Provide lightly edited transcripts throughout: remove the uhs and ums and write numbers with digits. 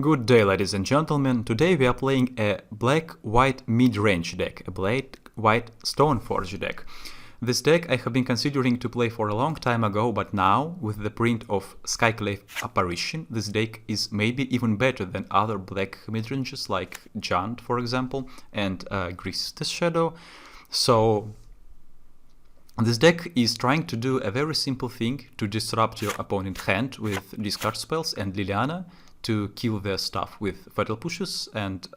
Good day, ladies and gentlemen. Today we are playing a black-white mid-range deck, a black-white Stoneforge deck. This deck I have been considering to play for a long time ago, but now, with the print of Skyclave apparition, this deck is maybe even better than other black midranges like Giant, for example, and Grease's Shadow. So this deck is trying to do a very simple thing to disrupt your opponent's hand with discard spells and Liliana, to kill their stuff with fatal pushes and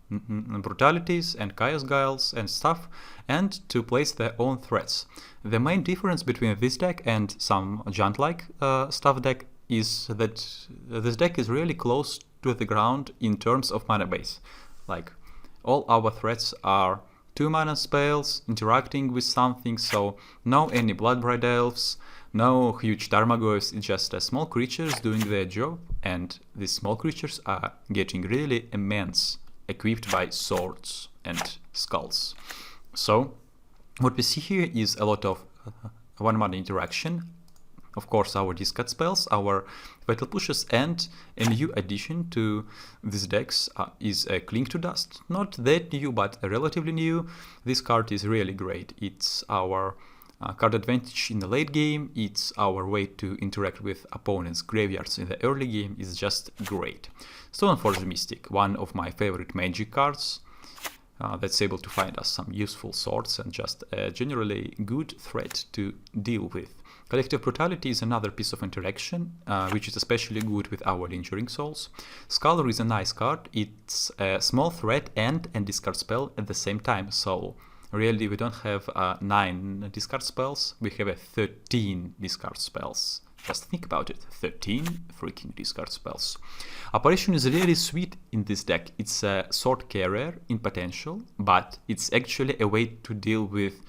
brutalities and chaos guiles and stuff, and to place their own threats. The main difference between this deck and some Giant-like stuff deck is that this deck is really close to the ground in terms of mana base. Like, all our threats are 2 mana spells interacting with something, so no any Bloodbraid Elves, no huge Tarmogoyfs, it's just small creatures doing their job, and these small creatures are getting really immense, equipped by swords and skulls. So what we see here is a lot of 1 mana interaction. Of course, our discard spells, our fatal pushes, and a new addition to these decks is a Cling to Dust. Not that new, but relatively new. This card is really great. It's our card advantage in the late game. It's our way to interact with opponents' graveyards in the early game. Is just great. Stoneforge Mystic, one of my favorite magic cards. That's able to find us some useful swords and just a generally good threat to deal with. Collective Brutality is another piece of interaction, which is especially good with our Lingering Souls. Scholar is a nice card. It's a small threat and a discard spell at the same time, so really we don't have 9 discard spells, we have 13 discard spells. Just think about it, 13 freaking discard spells. Apparition is really sweet in this deck. It's a sword carrier in potential, but it's actually a way to deal with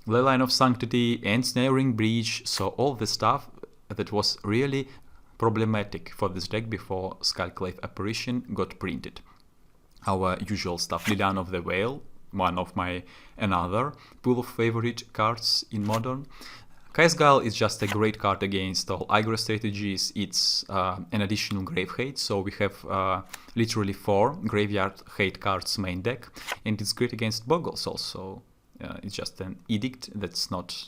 Leyline of Sanctity and Snaring Breach, so all the stuff that was really problematic for this deck before Skyclave Apparition got printed. Our usual stuff, Liliana of the Veil, one of my another pool of favorite cards in Modern. Chaos Guile is just a great card against all aggro strategies. It's an additional Grave Hate, so we have literally 4 Graveyard Hate cards main deck, and it's great against Boggles also. It's just an edict that's not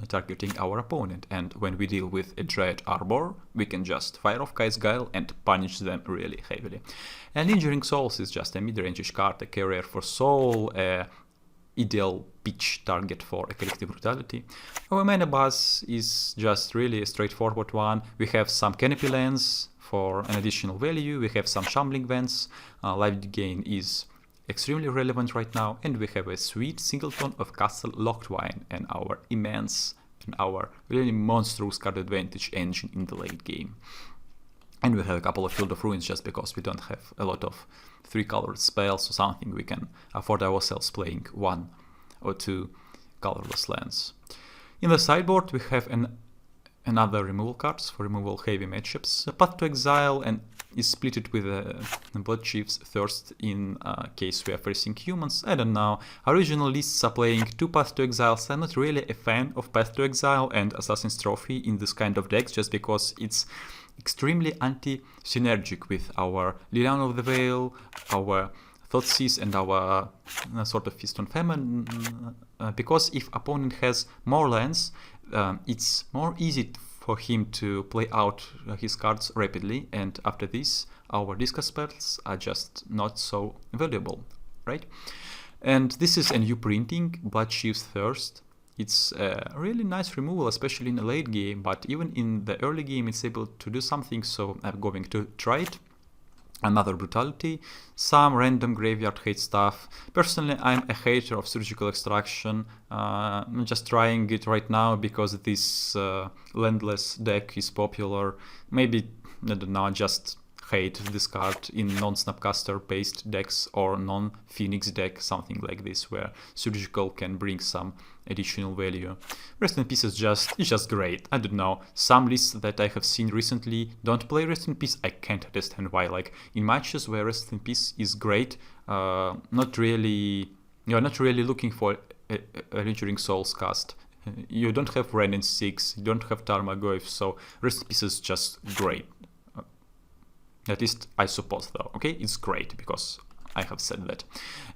targeting our opponent, and when we deal with a Dread Arbor, we can just fire off Chaos Guile and punish them really heavily. And Lingering Souls is just a mid-range card, a carrier for soul, a ideal pitch target for a Collective Brutality. Our mana buzz is just really a straightforward one. We have some Canopy Lands for an additional value, we have some Shambling Vents, life gain is extremely relevant right now, and we have a sweet singleton of Castle Locktwine and our immense and our really monstrous card advantage engine in the late game. And we have a couple of Field of Ruins just because we don't have a lot of 3-colored spells or something. We can afford ourselves playing 1 or 2 colorless lands. In the sideboard we have another removal cards for removal heavy matchups. Path to Exile and is splitted with Blood Chief's Thirst in case we are facing humans. I don't know. Original lists are playing 2 Path to Exiles. I'm not really a fan of Path to Exile and Assassin's Trophy in this kind of decks just because it's extremely anti-synergic with our Liliana of the Veil, our Thoughtseize, and our sort of Feast on Famine, because if opponent has more lands, it's more easy for him to play out his cards rapidly, and after this our discard spells are just not so valuable, right? And this is a new printing, Blood Chief's Thirst. It's a really nice removal, especially in the late game, but even in the early game it's able to do something, so I'm going to try it. Another Brutality, some random Graveyard Hate stuff. Personally, I'm a hater of Surgical Extraction. I'm just trying it right now because this landless deck is popular. Maybe, I don't know, just hate this card in non-Snapcaster based decks or non-Phoenix deck, something like this, where Surgical can bring some additional value. Rest in Peace is just great. I don't know, some lists that I have seen recently don't play Rest in Peace. I can't understand why. Like in matches where Rest in Peace is great, you're not really looking for a Lingering Souls cast. You don't have Ren in 6, you don't have Tarmogoyf, so Rest in Peace is just great. At least I suppose though, okay? It's great because I have said that.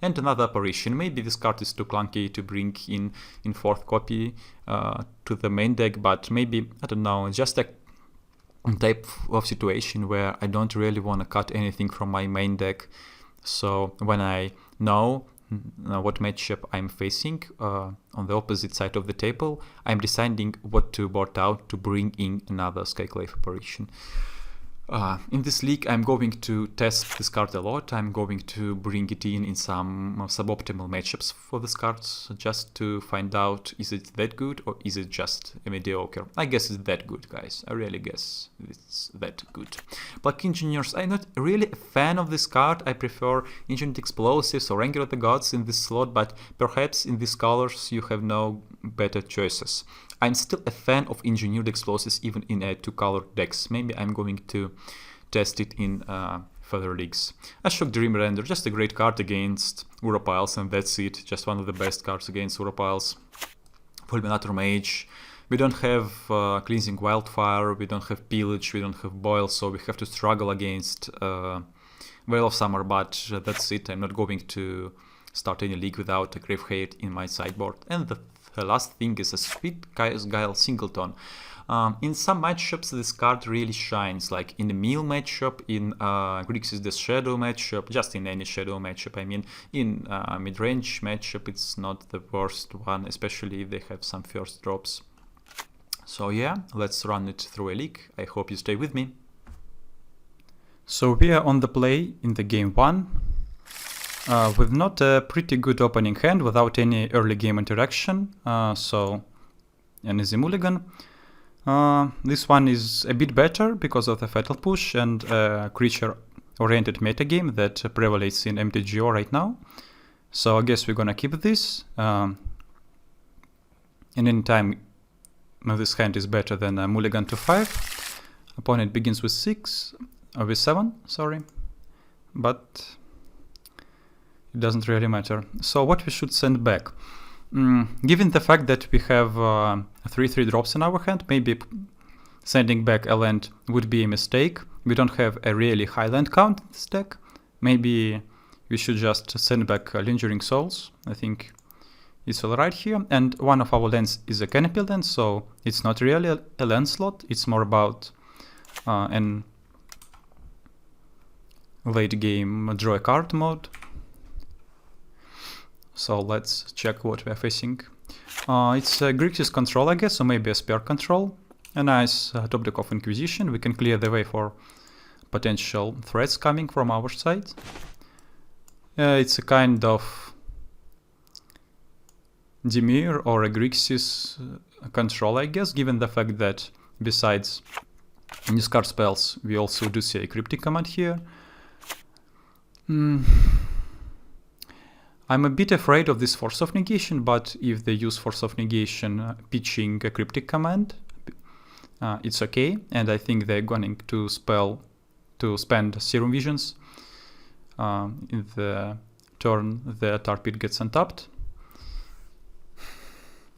And another apparition. Maybe this card is too clunky to bring in fourth copy to the main deck, but maybe, I don't know, just a type of situation where I don't really want to cut anything from my main deck. So when I know what matchup I'm facing on the opposite side of the table, I'm deciding what to board out to bring in another Skyclave apparition. In this league, I'm going to test this card a lot. I'm going to bring it in some suboptimal matchups for this card, just to find out, is it that good or is it just a mediocre? I guess it's that good, guys. I really guess it's that good. Black Engineers, I'm not really a fan of this card. I prefer Engineered Explosives or Anger of the Gods in this slot, but perhaps in these colors you have no better choices. I'm still a fan of Engineered Explosives even in a two-color decks. Maybe I'm going to test it in further leagues. Ashok Dream Render, just a great card against Uropiles, and that's it. Just one of the best cards against Uropiles. Fulminator Mage. We don't have Cleansing Wildfire, we don't have Pillage, we don't have Boil, so we have to struggle against Veil of Summer, but that's it. I'm not going to start any league without a Gravehead in my sideboard. And the last thing is a Sweet Guile Singleton. In some matchups this card really shines, like in the Meal matchup, in Grixis the Shadow matchup, just in any Shadow matchup, I mean. In midrange matchup it's not the worst one, especially if they have some first drops. So yeah, let's run it through a league. I hope you stay with me. So we are on the play in the game 1. With not a pretty good opening hand, without any early game interaction, so an easy mulligan. This one is a bit better because of the Fatal Push and creature-oriented metagame that prevails in MTGO right now. So I guess we're gonna keep this. And anytime this hand is better than a mulligan to 5, opponent begins with 6, or with 7, sorry, but it doesn't really matter. So what we should send back? Given the fact that we have 3/3 drops in our hand, maybe sending back a land would be a mistake. We don't have a really high land count in this deck. Maybe we should just send back Lingering Souls. I think it's alright here. And one of our lands is a Canopy land, so it's not really a land slot. It's more about an late game draw a card mode. So let's check what we are facing. It's a Grixis control, I guess, or maybe a spare control. A nice top deck of Inquisition. We can clear the way for potential threats coming from our side. It's a kind of Dimir or a Grixis control, I guess, given the fact that besides discard spells, we also do see a Cryptic command here. I'm a bit afraid of this Force of Negation, but if they use Force of Negation pitching a Cryptic command, it's okay. And I think they're going to spend Serum Visions in the turn the Tar Pit gets untapped.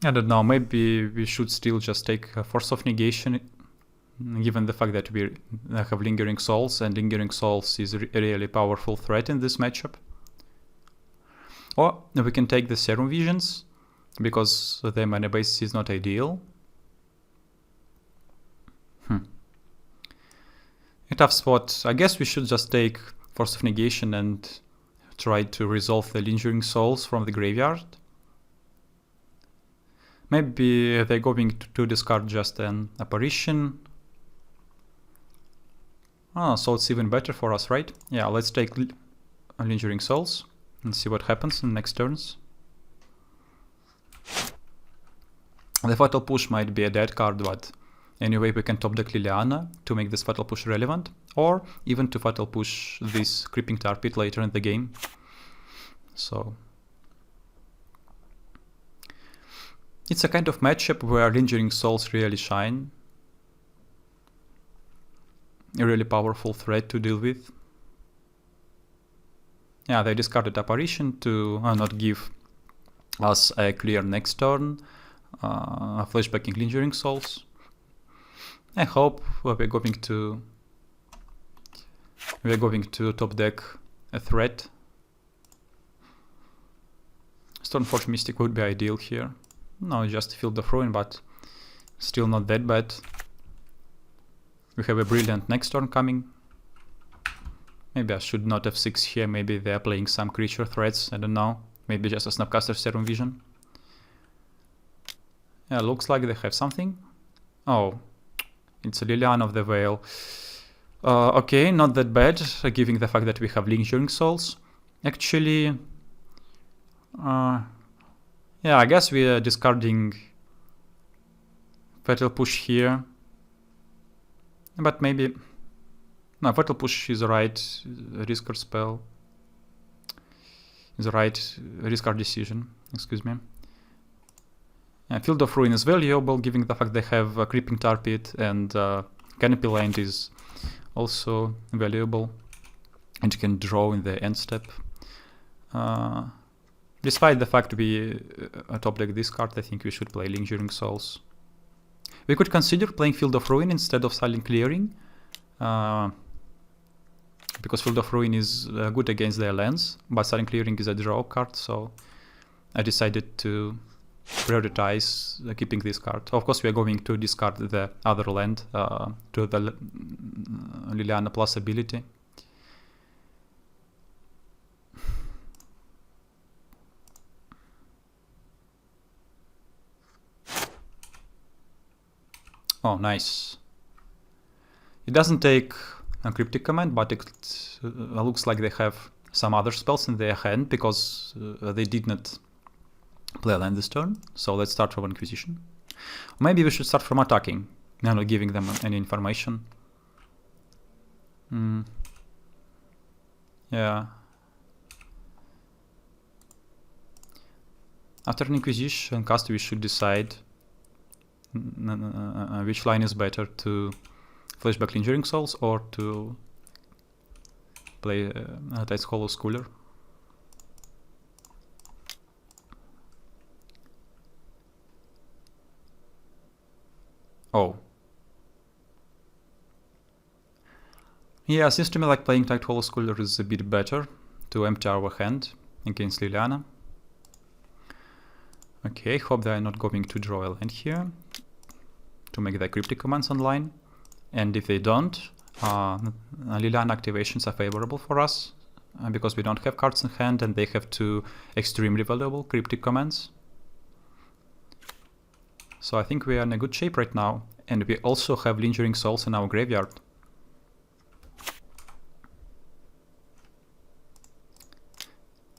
I don't know, maybe we should still just take a Force of Negation, given the fact that we have Lingering Souls, and Lingering Souls is a really powerful threat in this matchup. Or we can take the Serum Visions, because the mana base is not ideal. A tough spot. I guess we should just take Force of Negation and try to resolve the Lingering Souls from the graveyard. Maybe they're going to discard just an Apparition. Oh, so it's even better for us, right? Yeah, let's take Lingering Souls and see what happens in next turns. The Fatal Push might be a dead card, but anyway, we can top deck Liliana to make this Fatal Push relevant, or even to Fatal Push this Creeping Tar Pit later in the game. So it's a kind of matchup where Lingering Souls really shine. A really powerful threat to deal with. Yeah, they discarded Apparition to not give us a clear next turn, flashbacking Lingering Souls. I hope we're going to We are going to top deck a threat. Stoneforge Mystic would be ideal here. No, just Field of Ruin, but still not that bad. We have a brilliant next turn coming. Maybe I should not have 6 here. Maybe they are playing some creature threats. I don't know. Maybe just a Snapcaster Serum Vision. Yeah, looks like they have something. Oh, it's a Liliana of the Veil. Okay, not that bad, given the fact that we have Lingering Souls. Actually, yeah, I guess we are discarding Fatal Push here. But maybe... No, Fatal Push is the right discard spell. Is the right discard decision, excuse me. Field of Ruin is valuable, given the fact they have Creeping Tar Pit, and Canopy Land is also valuable, and you can draw in the end step. Despite the fact we top deck this card, I think we should play Lingering Souls. We could consider playing Field of Ruin instead of Silent Clearing, because Field of Ruin is good against their lands, but Silent Clearing is a draw card, so I decided to prioritize keeping this card. Of course, we are going to discard the other land to the Liliana plus ability. Oh, nice. It doesn't take a Cryptic Command, but it looks like they have some other spells in their hand, because they did not play a land this turn. So let's start from Inquisition. Maybe we should start from attacking, not giving them any information. Yeah. After an Inquisition cast, we should decide which line is better, to flashback Lingering Souls or to play Tide's Hollow Schooler. Oh. Yeah, seems to me like playing Tide's Hollow Schooler is a bit better to empty our hand against Liliana. Okay, hope they are not going to draw a land here to make the Cryptic Commands online. And if they don't, Liliana activations are favorable for us, because we don't have cards in hand and they have 2 extremely valuable Cryptic Commands. So I think we are in a good shape right now, and we also have Lingering Souls in our graveyard.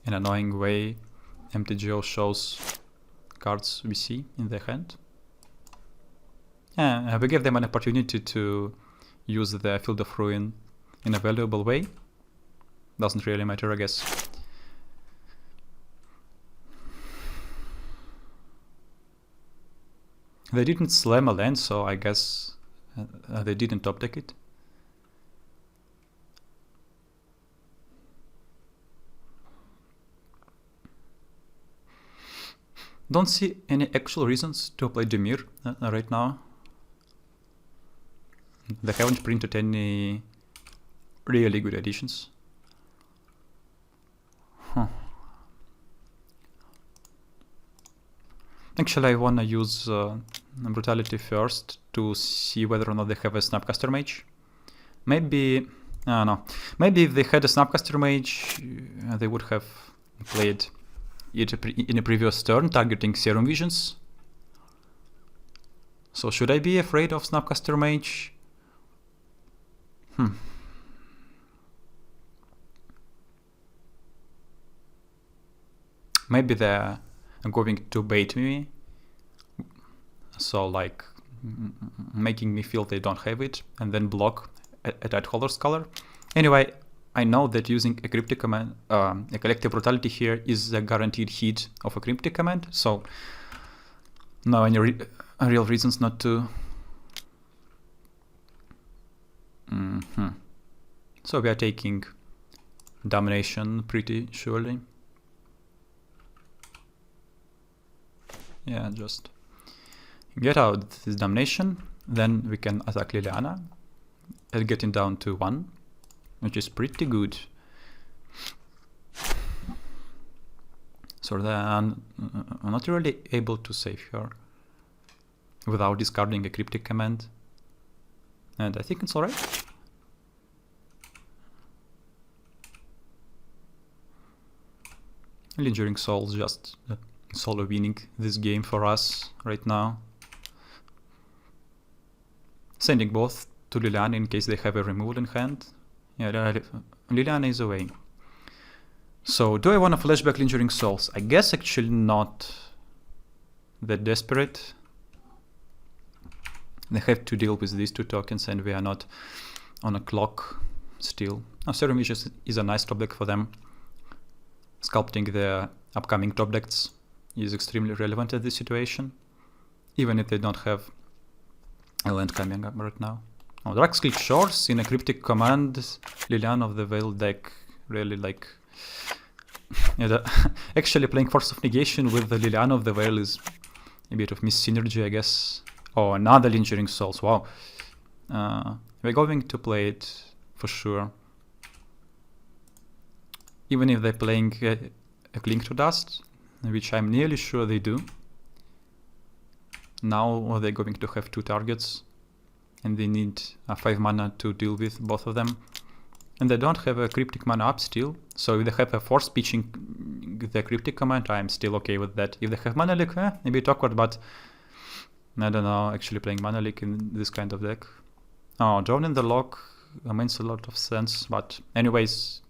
In an annoying way, MTGO shows cards we see in their hand. Yeah, we gave them an opportunity to use the Field of Ruin in a valuable way. Doesn't really matter, I guess. They didn't slam a land, so I guess they didn't top deck it. Don't see any actual reasons to play Demir right now. They haven't printed any really good editions. Actually, I wanna use Brutality first to see whether or not they have a Snapcaster Mage. Maybe, no. Maybe if they had a Snapcaster Mage, they would have played it in a previous turn, targeting Serum Visions. So should I be afraid of Snapcaster Mage? Maybe they're going to bait me, so like making me feel they don't have it, and then block a Tide Hollow Scholar. Anyway, I know that using a Cryptic Command, a Collective Brutality here is a guaranteed hit of a Cryptic Command, so no any real reasons not to. So we are taking Domination pretty surely. Yeah, just get out this Domination, then we can attack Liliana, getting down to 1. which is pretty good. So then I'm not really able to save here without discarding a cryptic command. And I think it's alright. Lingering Souls just solo winning this game for us right now. Sending both to Liliana in case they have a removal in hand. Yeah, Liliana is away. So, do I want to flashback Lingering Souls? I guess actually not that desperate. They have to deal with these two tokens and we are not on a clock still. Serum Visions is a nice top deck for them. Sculpting the upcoming top decks is extremely relevant at this situation, even if they don't have a land coming up right now. Oh, Draxclick Shores in a cryptic command. Liliana of the Veil deck really like... yeah, actually playing Force of Negation with the Liliana of the Veil is a bit of mis-synergy, I guess. Oh, another Lingering Souls, wow. We're going to play it for sure. Even if they're playing a Cling to Dust, which I'm nearly sure they do. Now they're going to have two targets and they need 5 mana to deal with both of them. And they don't have a cryptic mana up still, so if they have a force pitching the cryptic command, I'm still okay with that. If they have mana leak, a bit awkward, but I don't know, actually playing mana leak in this kind of deck. Oh, Drone in the Lock makes a lot of sense, but anyways,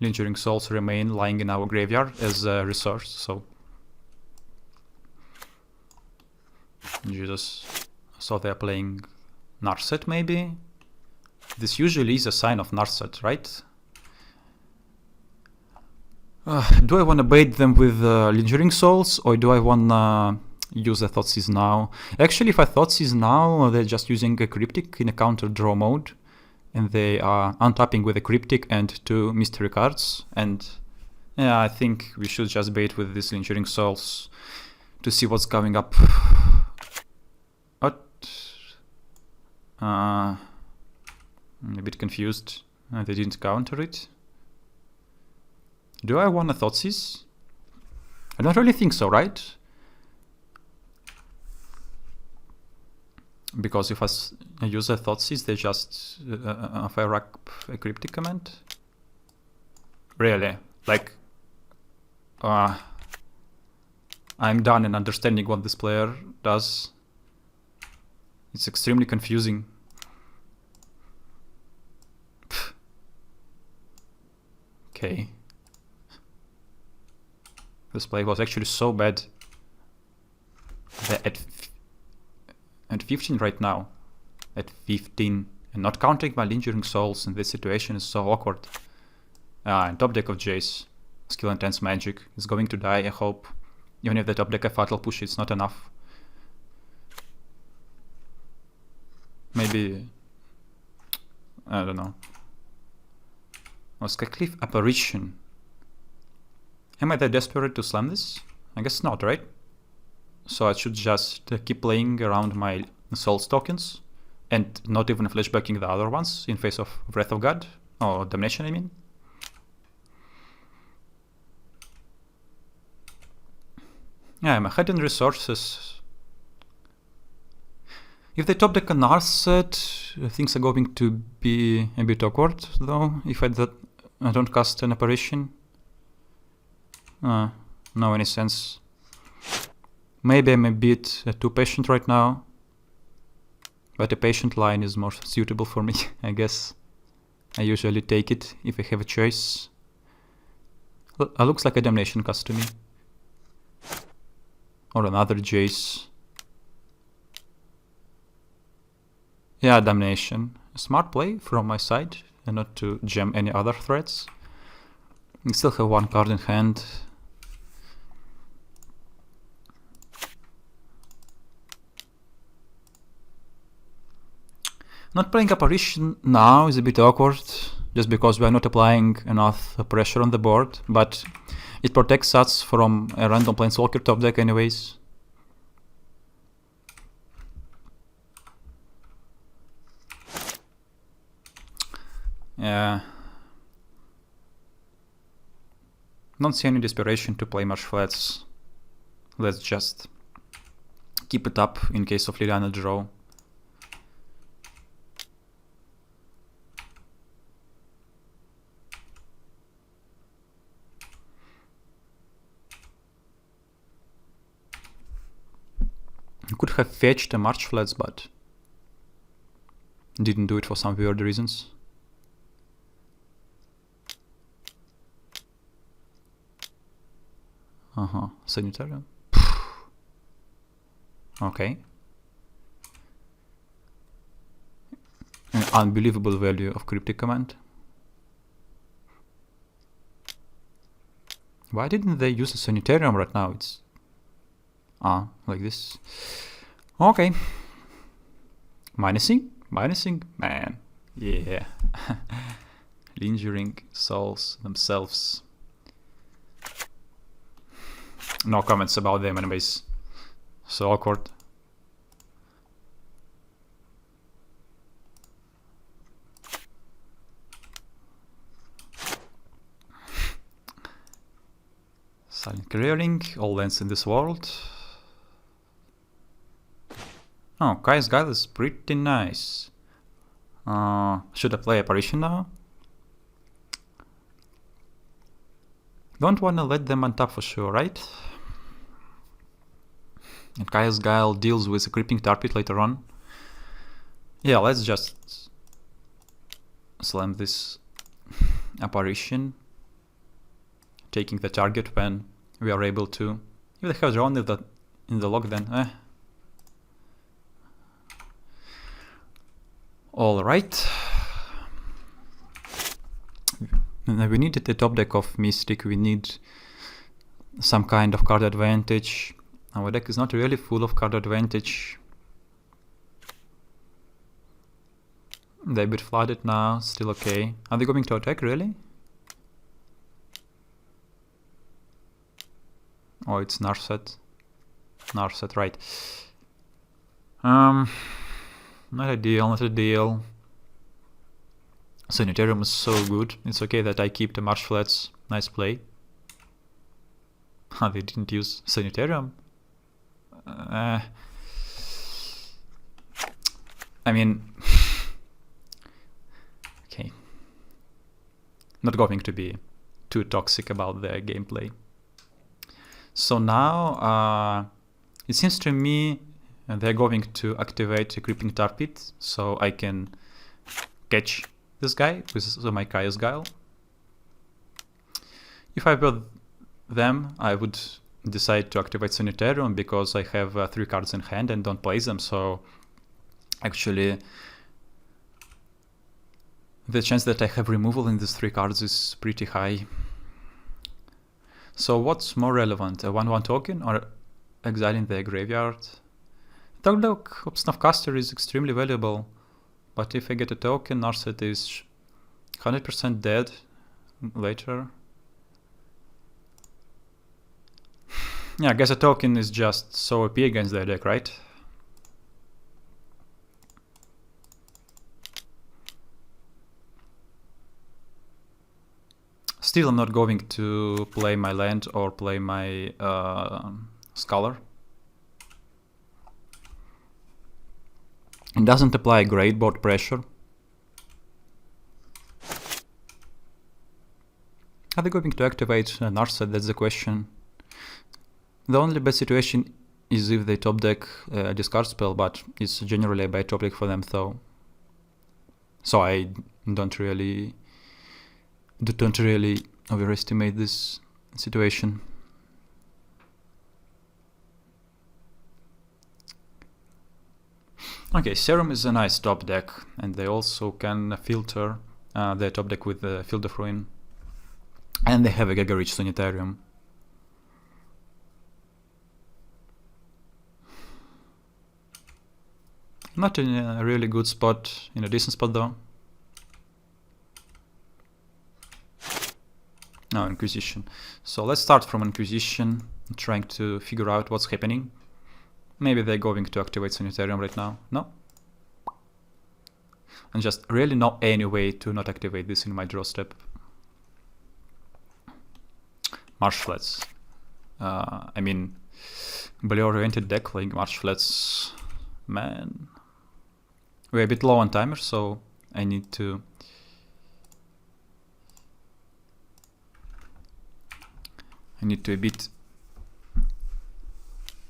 Lingering Souls remain lying in our graveyard as a resource, so... Jesus. So they're playing Narset maybe? This usually is a sign of Narset, right? Do I want to bait them with Lingering Souls, or do I want to use a Thoughtseize now? Actually, if I Thoughtseize now, they're just using a Cryptic in a counter draw mode, and they are untapping with a Cryptic and 2 mystery cards. And yeah, I think we should just bait with this Lingering Souls to see what's coming up. What? I'm a bit confused. They didn't counter it. Do I want a Thoughtseize? I don't really think so, right? Because if I use a Thoughtseize, they just fire up a Cryptic command? Really? Like, I'm done in understanding what this player does. It's extremely confusing. Okay. This play was actually so bad. They're at 15 right now. At 15. And not counting my Lingering Souls in this situation is so awkward. And top deck of Jace. Skill Intense Magic is going to die, I hope. Even if the top deck of Fatal Push is not enough. Maybe... I don't know. Oh, Skyclave Apparition. Am I that desperate to slam this? I guess not, right? So I should just keep playing around my Souls tokens and not even flashbacking the other ones in face of Wrath of God, or Damnation, I mean. Yeah, I'm ahead in resources. If they top deck a Narset, things are going to be a bit awkward, though, if I don't cast an apparition. No any sense. Maybe I'm a bit too patient right now, but a patient line is more suitable for me, I guess. I usually take it if I have a choice. Looks like a Damnation cast to me. Or another Jace. Yeah, Damnation. A smart play from my side, and not to jam any other threats. We still have one card in hand. Not playing Apparition now is a bit awkward, just because we are not applying enough pressure on the board, but it protects us from a random Planeswalker top deck anyways. Don't see any desperation to play Marsh Flats. Let's just keep it up in case of Liliana draw. Could have fetched a March Flats, but didn't do it for some weird reasons. Sanitarium. Okay. An unbelievable value of cryptic command. Why didn't they use a sanitarium right now? It's like this. Okay. Minusing, man. Yeah. Lingering souls themselves. No comments about them anyways. So awkward. Silent clearing, all lands in this world. Oh, Kai's Guile is pretty nice. Should I play Apparition now? Don't wanna let them untap for sure, right? And Kai's Guile deals with a creeping tar pit later on. Yeah, let's just slam this Apparition, taking the target when we are able to. If they have drawn it in the log, then Alright. We need the top deck of Mystic, we need some kind of card advantage. Our deck is not really full of card advantage. They're a bit flooded now, still okay. Are they going to attack, really? Oh, it's Narset. Narset, right. Not ideal, not ideal. Sanitarium is so good. It's okay that I keep the Marsh Flats. Nice play. They didn't use Sanitarium. I mean, okay. Not going to be too toxic about the gameplay. So now, it seems to me they're going to activate a Creeping Tar Pit, so I can catch this guy with my Kai's Guile. If I were them, I would decide to activate Sanitarium because I have 3 cards in hand and don't play them, so actually the chance that I have removal in these 3 cards is pretty high. So what's more relevant, a 1/1 token or exiling the graveyard? Dog Snufcaster is extremely valuable, but if I get a token, Narset is 100% dead later. Yeah, I guess a token is just so OP against their deck, right? Still, I'm not going to play my land or play my Scholar. It doesn't apply great board pressure. Are they going to activate Narset? That's the question. The only bad situation is if they top deck a discard spell, but it's generally a bad top deck for them though. So I don't really overestimate this situation. Okay, Serum is a nice top deck, and they also can filter their top deck with the Field of Ruin. And they have a Giga Rich Sanitarium. Not in a really good spot, in a decent spot though. No, Inquisition. So let's start from Inquisition, trying to figure out what's happening. Maybe they're going to activate Sanitarium right now. No? And just really not any way to not activate this in my draw step. Marsh flats. I mean, blue-oriented deck playing marsh flats. Man. We're a bit low on timer, so I need to... a bit...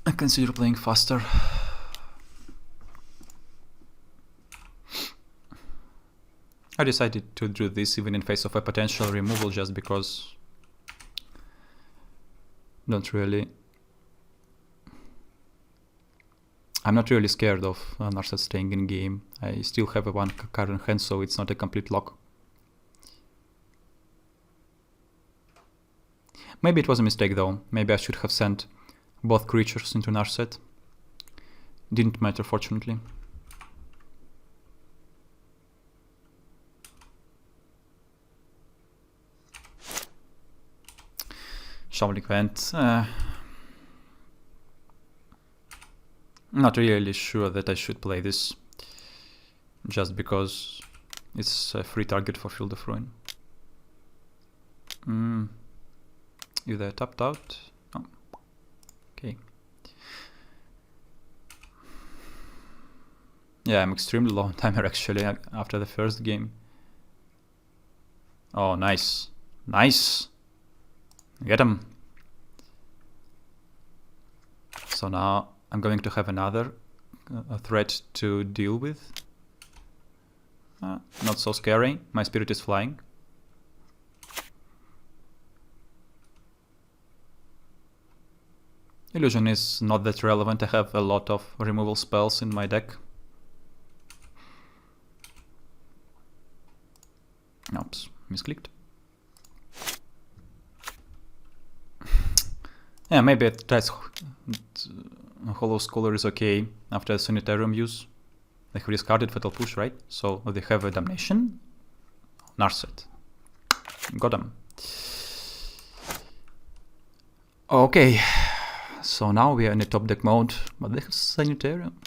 I consider playing faster. I decided to do this even in face of a potential removal just because... I'm not really scared of Narset staying in game. I still have a 1 card in hand, so it's not a complete lock. Maybe it was a mistake though. Maybe I should have sent both creatures into Narset. Didn't matter, fortunately. Shoveling Vent. Not really sure that I should play this, just because it's a free target for Field of Ruin. Either tapped out. Oh. Okay. Yeah, I'm extremely low on timer actually after the first game. Oh, nice. Nice. Get him. So now I'm going to have another threat to deal with. Not so scary. My spirit is flying. Illusion is not that relevant. I have a lot of removal spells in my deck. Oops, misclicked. Yeah, maybe it tries Hollow Scholar is okay after Sanitarium use. They have discarded Fatal Push, right? So they have a Damnation. Narset. Got them. Okay. So now we are in a top deck mode, but they have Sanitarium.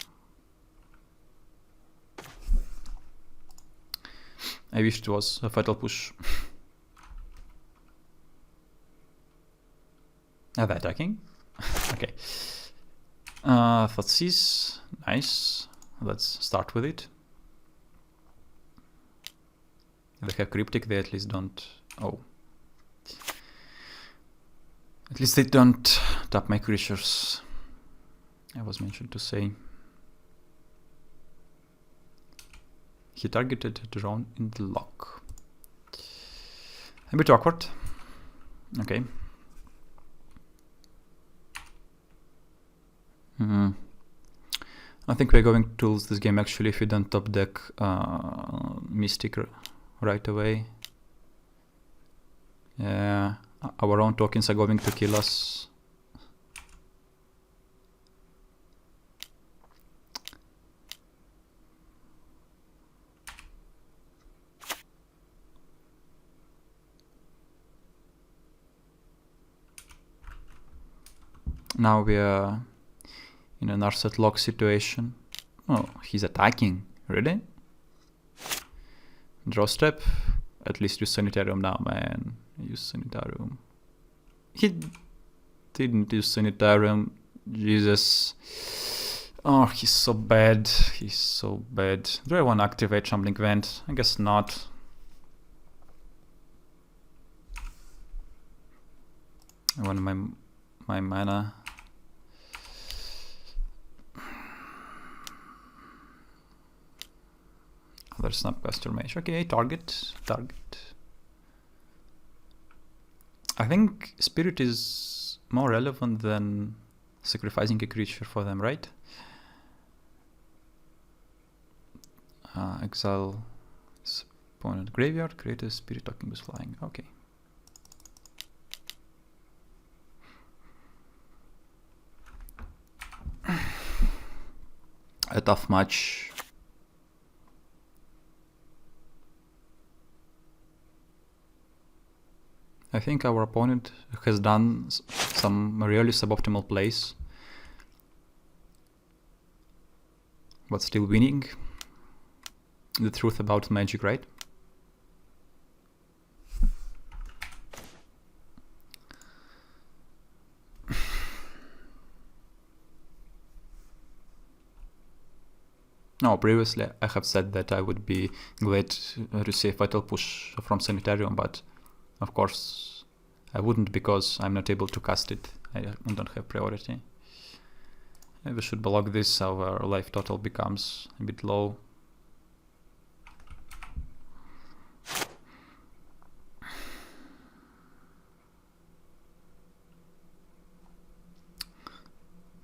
I wish it was a Fatal Push. Are they attacking? Okay. Thoughtseize. Nice. Let's start with it. If they have Cryptic, they at least don't... Oh. At least they don't tap my creatures. I was mentioned to say. He targeted a drone in the lock. A bit awkward. Okay. I think we're going to lose this game actually if we don't top deck Mystic right away. Yeah, our own tokens are going to kill us. Now we are in an Narset lock situation. Oh, he's attacking. Really? Draw step. At least use Sanitarium now, man. Use Sanitarium. He didn't use Sanitarium. Jesus. Oh, he's so bad. He's so bad. Do I want to activate Shambling Vent? I guess not. I want my mana. Other Snapcaster Mage. Okay, target. I think Spirit is more relevant than sacrificing a creature for them, right? Exile opponent graveyard, create a Spirit token with flying. Okay. A tough match. I think our opponent has done some really suboptimal plays, but still winning. the truth about magic, right? No, previously I have said that I would be glad to receive Vital Push from Sanitarium, but of course I wouldn't because I'm not able to cast it. I don't have priority. We should block this, our life total becomes a bit low.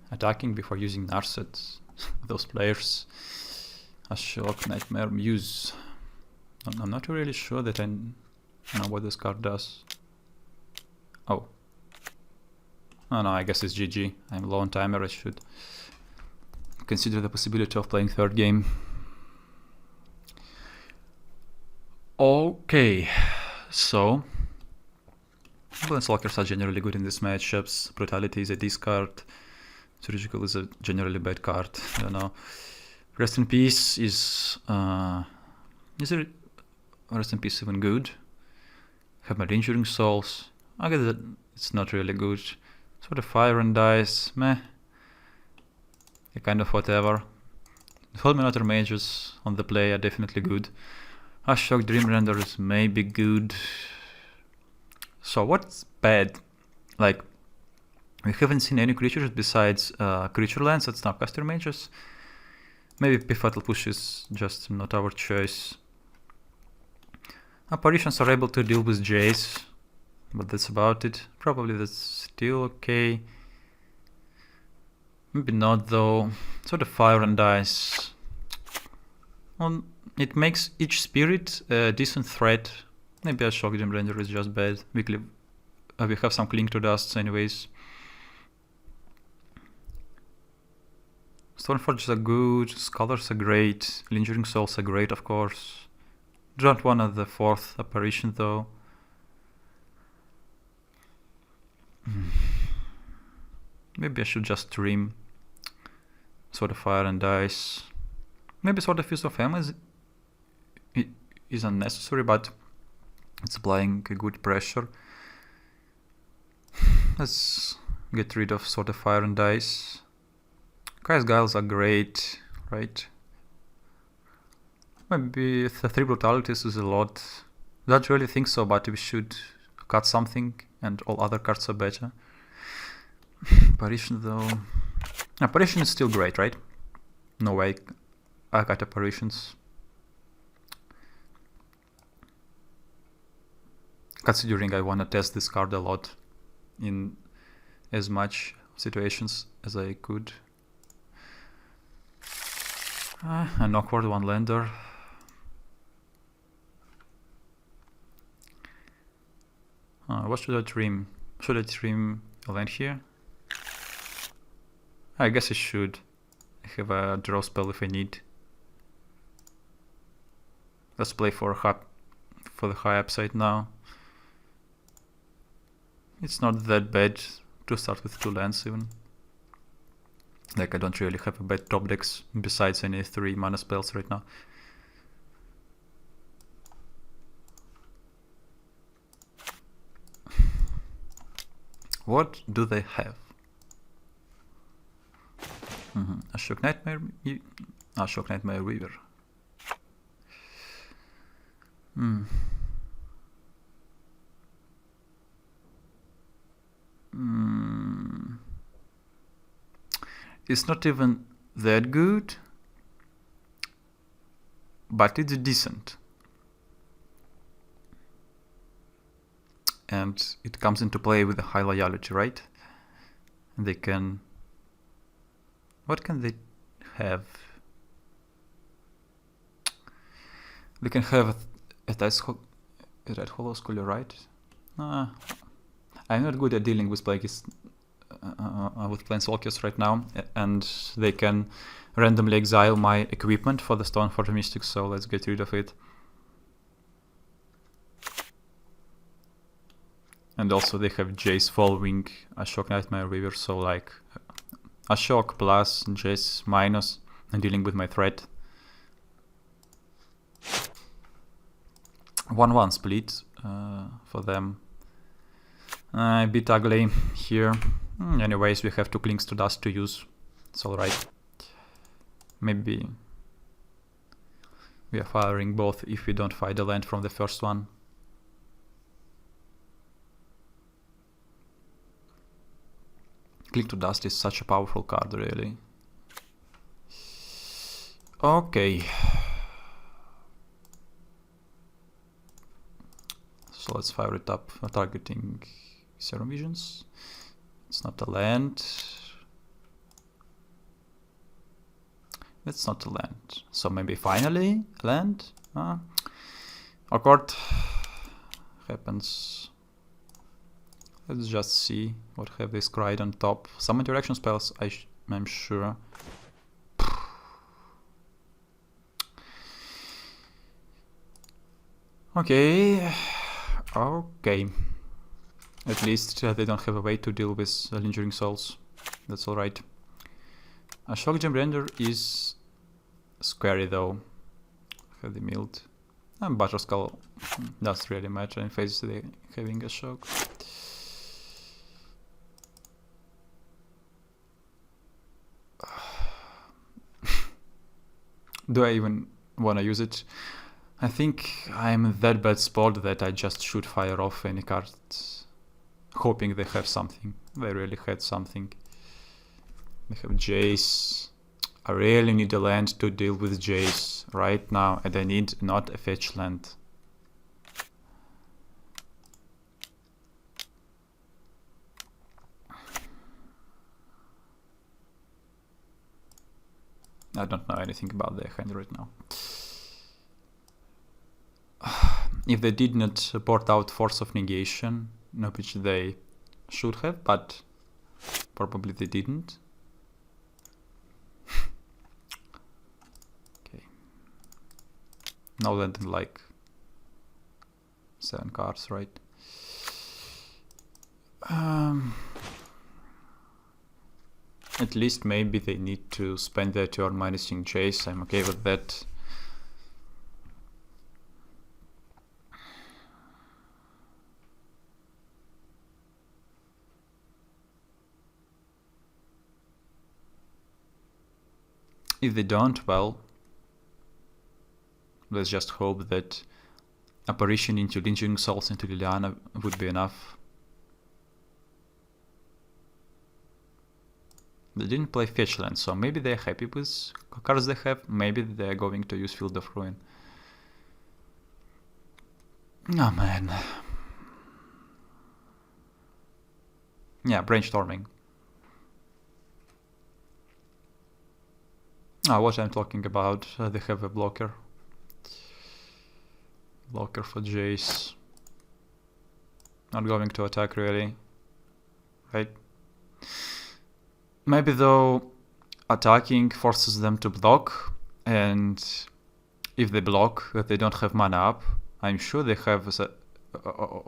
Attacking before using Narset, those players. Ashok, Nightmare, Muse. I'm not really sure that I know what this card does. Oh. Oh no, I guess it's GG. I'm low on timer, I should consider the possibility of playing third game. Okay, so Planeswalkers are generally good in these matchups. Brutality is a discard. Surgical is a generally bad card. I don't know. Rest in Peace is it Rest in Peace even good? Have my Injuring Souls. I guess that it's not really good. Sort of Fire and Dice, meh. Kind of whatever. Fulminator Mages on the play are definitely good. Ashok Dreamrender is maybe good. So what's bad? Like, we haven't seen any creatures besides creature lands at Snapcaster Mages. Maybe Fatal Push is just not our choice. Apparitions are able to deal with Jace, but that's about it. Probably that's still okay. Maybe not though. Sort of Fire and Dice. It makes each spirit a decent threat. Maybe a Shock Gem Render is just bad. We have some Cling to Dusts anyways. Stoneforges are good, Scholars are great, Lingering Souls are great, of course. Don't want the fourth apparition though. Maybe I should just trim Sword of Fire and Dice. Maybe Sword of Fist of Fame is unnecessary, but it's applying a good pressure. Let's get rid of Sword of Fire and Dice. Kai's Guiles are great, right? Maybe the 3 Brutalities is a lot. Don't really think so, but we should cut something and all other cards are better. Apparition though. Apparition is still great, right? No way I got Apparitions. Considering I wanna test this card a lot in as much situations as I could. An awkward one lander. What should I trim? Should I trim a land here? I guess I should. I have a draw spell if I need. Let's play for the high upside now. It's not that bad to start with 2 lands even. Like, I don't really have a bad top decks besides any 3 mana spells right now. What do they have? Ashok Nightmare, Ashok Nightmare Weaver. It's not even that good, but it's decent. And it comes into play with a high loyalty, right? And they can... What can they have? They can have a Red Hollow Skull, right? I'm not good at dealing with Plagueis with Planeswalkers right now, and they can randomly exile my equipment for the Stoneforge Mystics, so let's get rid of it. And also they have Jace following Ashok Nightmare Weaver, so like Ashok plus Jace minus and dealing with my threat. 1-1 split for them. A bit ugly here. Anyways, we have 2 clings to dust to use. It's alright. Maybe we are firing both if we don't find the land from the first one. Cling to dust is such a powerful card, really. Okay. So let's fire it up, targeting Serum Visions. It's not a land. It's not a land. So maybe finally land. Awkward. Happens. Let's just see what have they scried on top. Some interaction spells, I'm sure. Okay. Okay. At least they don't have a way to deal with lingering souls. That's alright. A Shock Gem Render is scary though. Have the milled. And Butterskull doesn't really matter in phase they having a shock. Do I even want to use it? I think I'm in that bad spot that I just should fire off any cards, hoping they have something. They really had something. They have Jace. I really need a land to deal with Jace right now, and I need not a fetch land. I don't know anything about their hand right now. If they did not port out Force of Negation, which they should have, but probably they didn't. Okay. No land in like 7 cards, right? At least maybe they need to spend their turn minusing Jace. I'm okay with that. If they don't, well, let's just hope that apparition into Lingering Souls into Liliana would be enough. They didn't play fetch land, so maybe they're happy with cards they have. Maybe they're going to use Field of Ruin. Oh man. Yeah, brainstorming. What I'm talking about, they have a blocker. Blocker for Jace. Not going to attack really. Right? Maybe though attacking forces them to block, and if they block, if they don't have mana up, I'm sure they have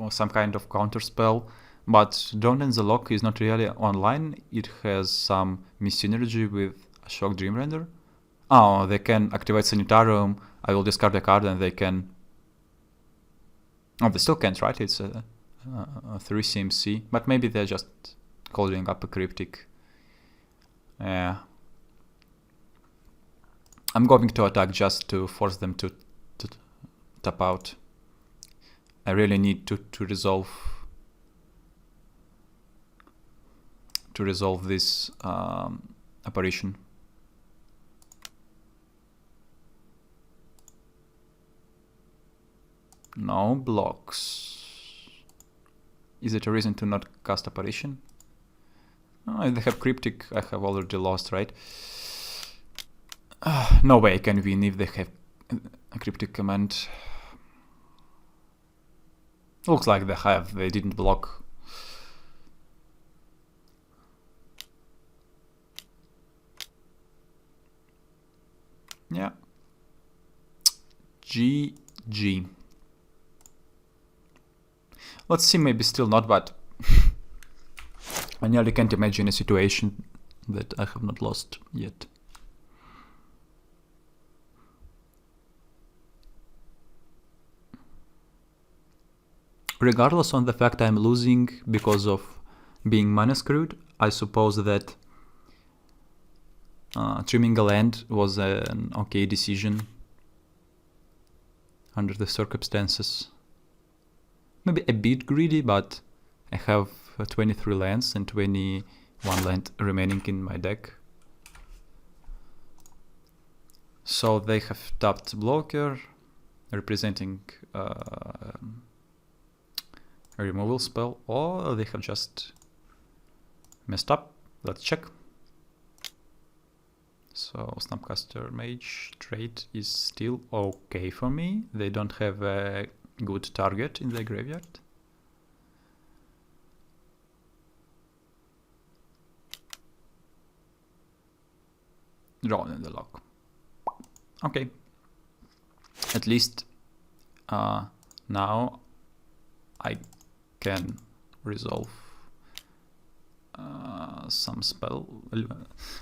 some kind of counter spell, but Don't End the Lock is not really online. It has some mis-synergy with a Shock Dream Render. Oh, they can activate Sanitarium, I will discard a card and they can... Oh, they still can't, right? It's a 3 CMC, but maybe they're just calling up a Cryptic. Yeah. I'm going to attack just to force them to tap out. I really need to resolve this apparition. No blocks. Is it a reason to not cast apparition? Oh, if they have Cryptic, I have already lost, right? No way I can win if they have a Cryptic command. Looks like they have, they didn't block. Yeah. GG. Let's see, maybe still not, but I nearly can't imagine a situation that I have not lost yet. Regardless of the fact I'm losing because of being mana screwed, I suppose that trimming a land was an okay decision under the circumstances. Maybe a bit greedy, but I have 23 lands and 21 land remaining in my deck. So they have tapped blocker, representing a removal spell, or they have just messed up. Let's check. So Snapcaster Mage trait is still okay for me. They don't have a good target in the graveyard. Drawn in the lock. Okay. At least now I can resolve some spell.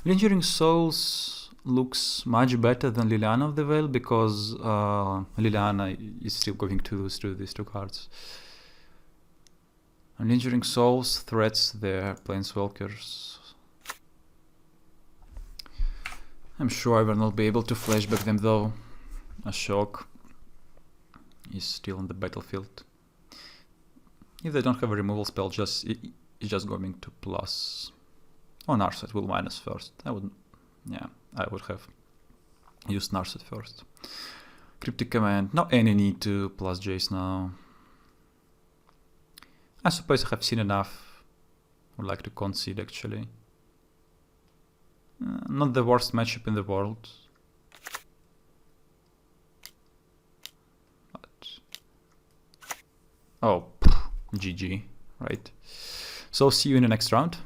Lingering Souls looks much better than Liliana of the Veil because Liliana is still going to lose to these two cards. And Lingering Souls threats their Planeswalkers. I'm sure I will not be able to flashback them though. Ashok is still on the battlefield. If they don't have a removal spell, it's just going to plus. Oh, Narset will minus first. I would have used Narset first. Cryptic Command. Not any need to plus Jace now. I suppose I have seen enough. Would like to concede actually. Not the worst matchup in the world. But oh, GG, right? So see you in the next round.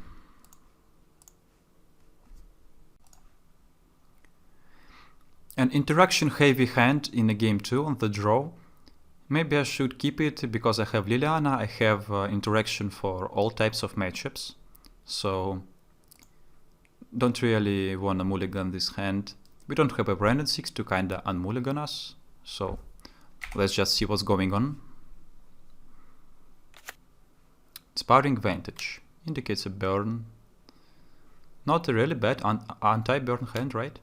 An interaction heavy hand in a game 2 on the draw. Maybe I should keep it because I have Liliana, I have interaction for all types of matchups. So don't really want to mulligan this hand. We don't have a Branded 6 to kinda unmulligan us. So let's just see what's going on. Sparring Vantage indicates a burn. Not a really bad anti-burn hand, right?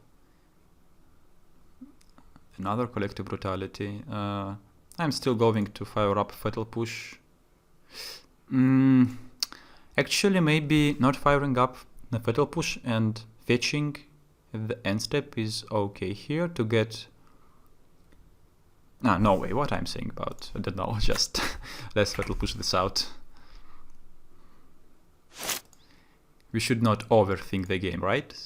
Another Collective Brutality. I'm still going to fire up Fatal Push. Actually, maybe not firing up the Fatal Push and fetching the end step is okay here to get... no way, what I'm saying about, I don't know, just let's Fatal Push this out. We should not overthink the game, right?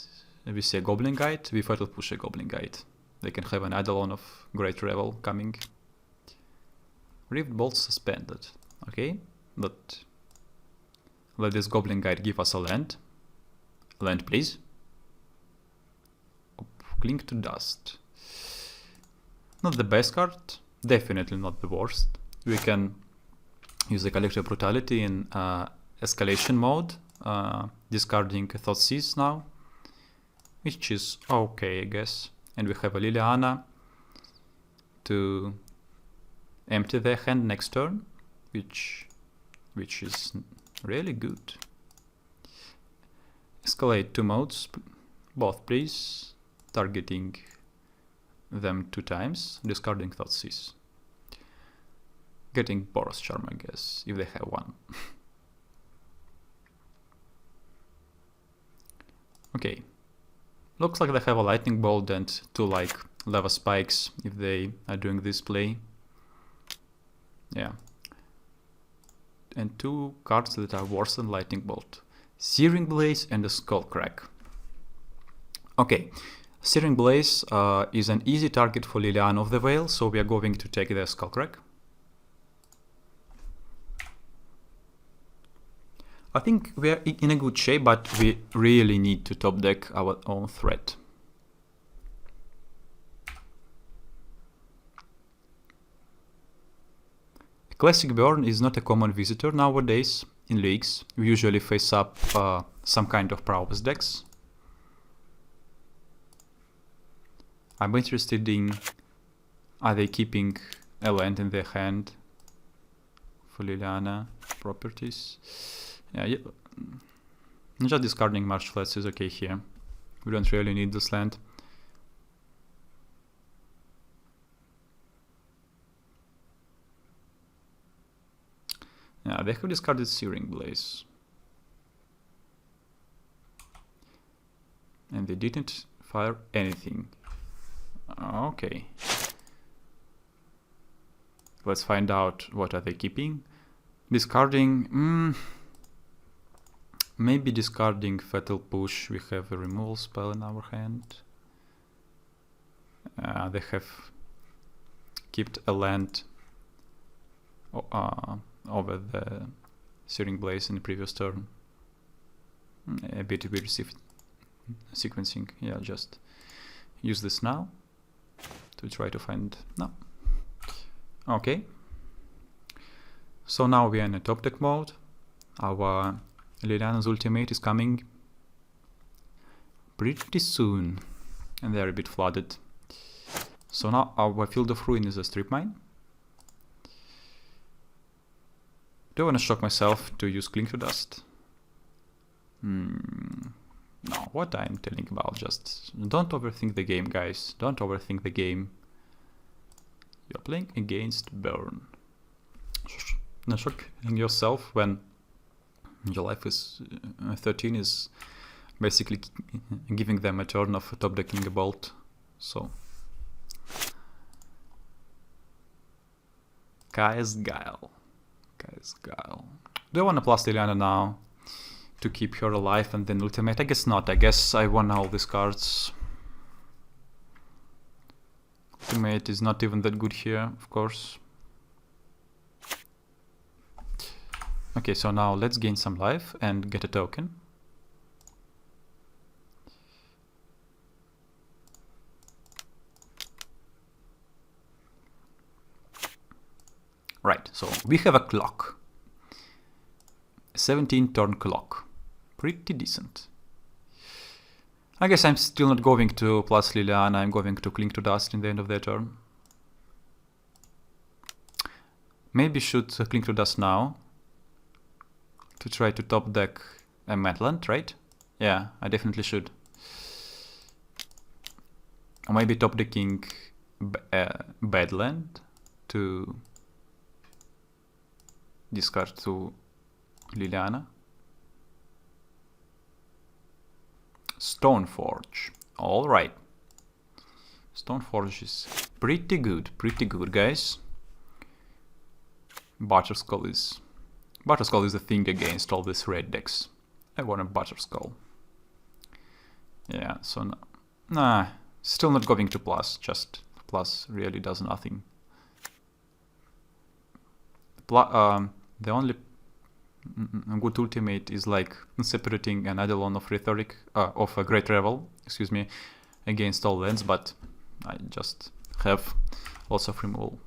We see a Goblin Guide, we Fatal Push a Goblin Guide. They can have an Eidolon of Great Revel coming. Rift Bolt suspended, okay, but let this Goblin Guide give us a land. Land, please. Cling to Dust. Not the best card, definitely not the worst. We can use the Collective Brutality in escalation mode, discarding Thoughtseize now, which is okay, I guess. And we have a Liliana to empty their hand next turn, which is really good. Escalate 2 modes, both please, targeting them 2 times, discarding Thoughtseize. Getting Boros Charm, I guess, if they have one. Okay, looks like they have a Lightning Bolt and 2 like Lava Spikes if they are doing this play. Yeah. And 2 cards that are worse than Lightning Bolt. Searing Blaze and a Skullcrack. Okay, Searing Blaze is an easy target for Liliana of the Veil, so we are going to take the Skullcrack. I think we are in a good shape, but we really need to top deck our own threat. Classic Burn is not a common visitor nowadays in leagues. We usually face up some kind of prowess decks. I'm interested in, are they keeping a land in their hand for Liliana properties. Yeah, just discarding Marsh Flats is okay here. We don't really need this land. Yeah, they have discarded Searing Blaze. And they didn't fire anything. Okay. Let's find out what are they keeping. Discarding... maybe discarding Fatal Push. We have a removal spell in our hand. They have kept a land over the Searing Blaze in the previous turn. A bit weird sequencing. Yeah, just use this now to try to find... No. Okay. So now we are in a top deck mode. Our Liliana's ultimate is coming pretty soon, and they're a bit flooded. So now our Field of Ruin is a strip mine. Do I want to shock myself to use Cling to Dust? No, what I'm telling about, just don't overthink the game, guys. Don't overthink the game. You're playing against Burn. Not shocking yourself when your life is 13 is basically giving them a turn of top decking a bolt. So Kai's Guile. Do I want to plus Liliana now to keep her alive and then ultimate? I guess not. I guess I won all these cards. Ultimate is not even that good here, of course. Okay, so now let's gain some life and get a token. Right, so we have a clock. A 17 turn clock. Pretty decent. I guess I'm still not going to plus Liliana, I'm going to Cling to Dust in the end of their turn. Maybe should Cling to Dust now to try to top deck a Madland, right? Yeah, I definitely should. Or maybe top decking Badland to discard to Liliana. Stoneforge. Alright. Stoneforge is pretty good, guys. Butterskull is the thing against all these red decks. I want a Butterskull. Yeah, so nah, still not going to plus, just plus really does nothing. The only good ultimate is like separating an Eidolon of Rhetoric, of a Great Revel, excuse me, against all lands, but I just have lots of removal.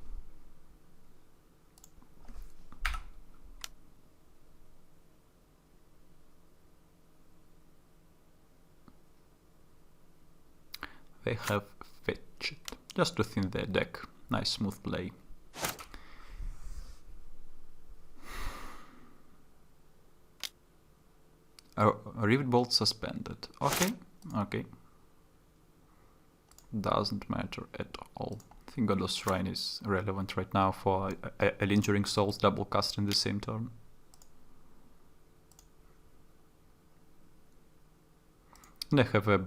They have Fetch it, just to thin their deck. Nice smooth play. Rivet Bolt suspended. Okay. Doesn't matter at all. I think Godless Shrine is relevant right now for a Lingering Souls double cast in the same turn. They have a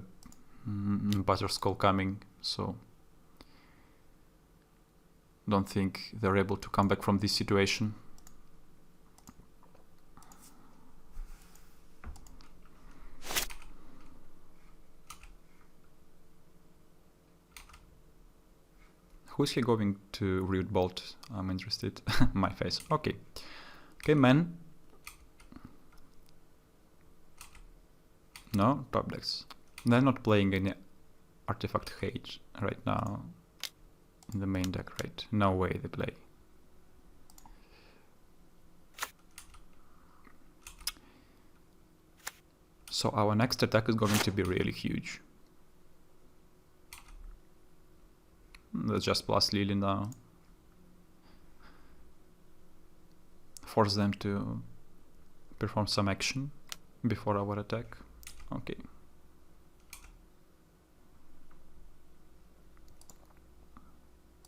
Butterskull coming, so don't think they're able to come back from this situation. Who is he going to Rivet Bolt? I'm interested. My face. Okay. Okay, man. No, top decks. They're not playing any Artifact Hate right now in the main deck, right? No way they play. So our next attack is going to be really huge. Let's just plus Lily now. force them to perform some action before our attack. Okay.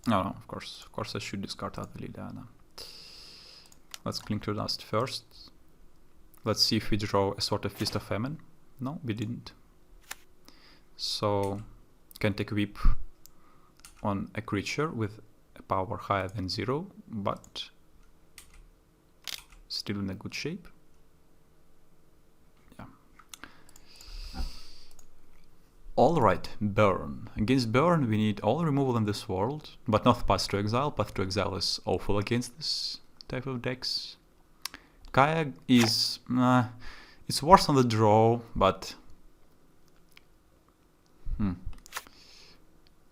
No, of course I should discard other Liliana. Let's cling to dust first. Let's see if we draw a sort of Fist of Famine. No, we didn't. So can take whip on a creature with a power higher than 0, but still in a good shape. Yeah. Alright, Burn. Against Burn we need all removal in this world, but not Path to Exile. Path to Exile is awful against this type of decks. Kaya is... it's worse on the draw, but...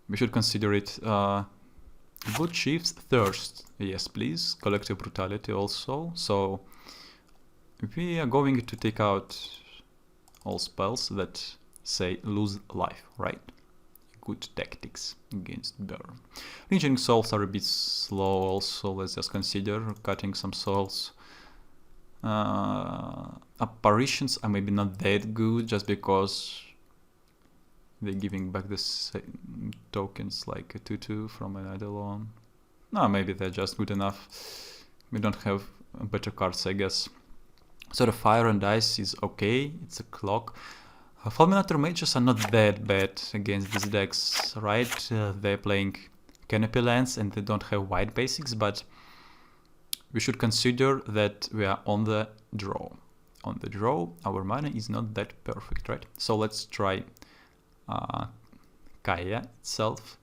we should consider it. Good Chief's Thirst. Yes, please. Collective Brutality also. So we are going to take out all spells that say lose life, right? Good tactics against Burn. Ranging Souls are a bit slow also. Let's just consider cutting some souls. Apparitions are maybe not that good just because they're giving back the same tokens like a 2/2 from an Eidolon. No, maybe they're just good enough. We don't have better cards, I guess. So the Fire and Ice is okay. It's a clock. Fulminator Mages are not that bad against these decks, right? They're playing Canopy lands and they don't have white basics, but we should consider that we are on the draw. On the draw, our mana is not that perfect, right? So let's try Kaya itself.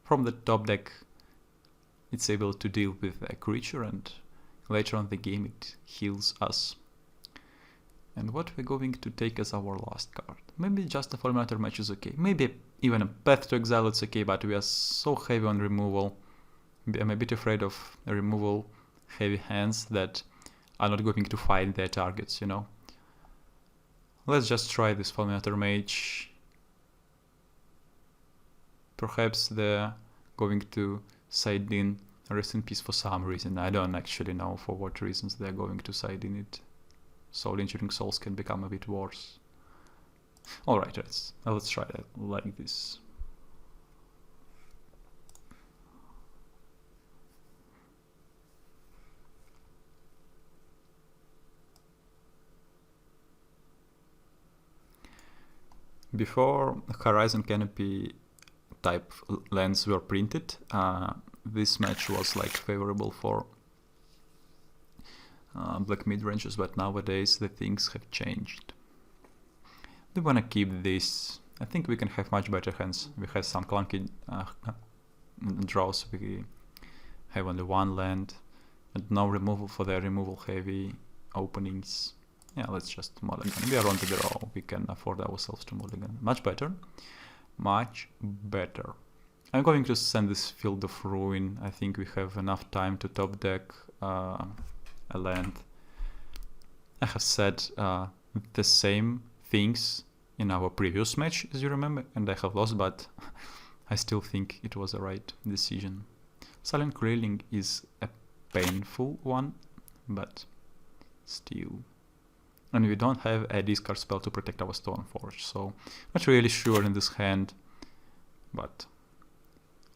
From the top deck, it's able to deal with a creature, and later on the game it heals us. And what we're going to take as our last card? Maybe just a Fulminator Match is okay. Maybe even a Path to Exile it's okay, but we are so heavy on removal. I'm a bit afraid of removal heavy hands that are not going to find their targets, you know. Let's just try this Fulminator Mage. Perhaps they're going to side in Rest in Peace for some reason. I don't actually know for what reasons they're going to side in it. So Lingering Souls can become a bit worse. Alright, let's try that like this. Before Horizon Canopy type lands were printed, this match was like favorable for black mid-ranges, but nowadays the things have changed. We wanna keep this. I think we can have much better hands. We have some clunky draws. We have only one land and no removal for their removal heavy openings. Yeah, let's just mulligan. We are on the draw. We can afford ourselves to mulligan. Much better. Much better. I'm going to send this Field of Ruin. I think we have enough time to top deck a land. I have said the same things in our previous match, as you remember, and I have lost, but I still think it was the right decision. Silent Grayling is a painful one, but still. And we don't have a discard spell to protect our Stoneforge, so not really sure in this hand, but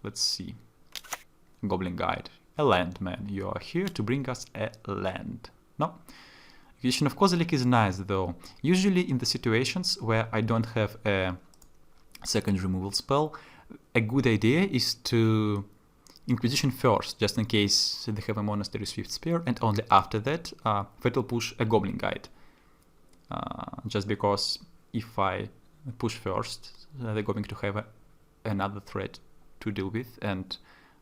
let's see. Goblin Guide. A land, man. You are here to bring us a land. No. Acquisition of Kozilek is nice, though. Usually in the situations where I don't have a second removal spell, a good idea is to Inquisition first, just in case they have a Monastery Swift Spear, and only after that Fatal Push a Goblin Guide. Just because if I push first, they're going to have another threat to deal with, and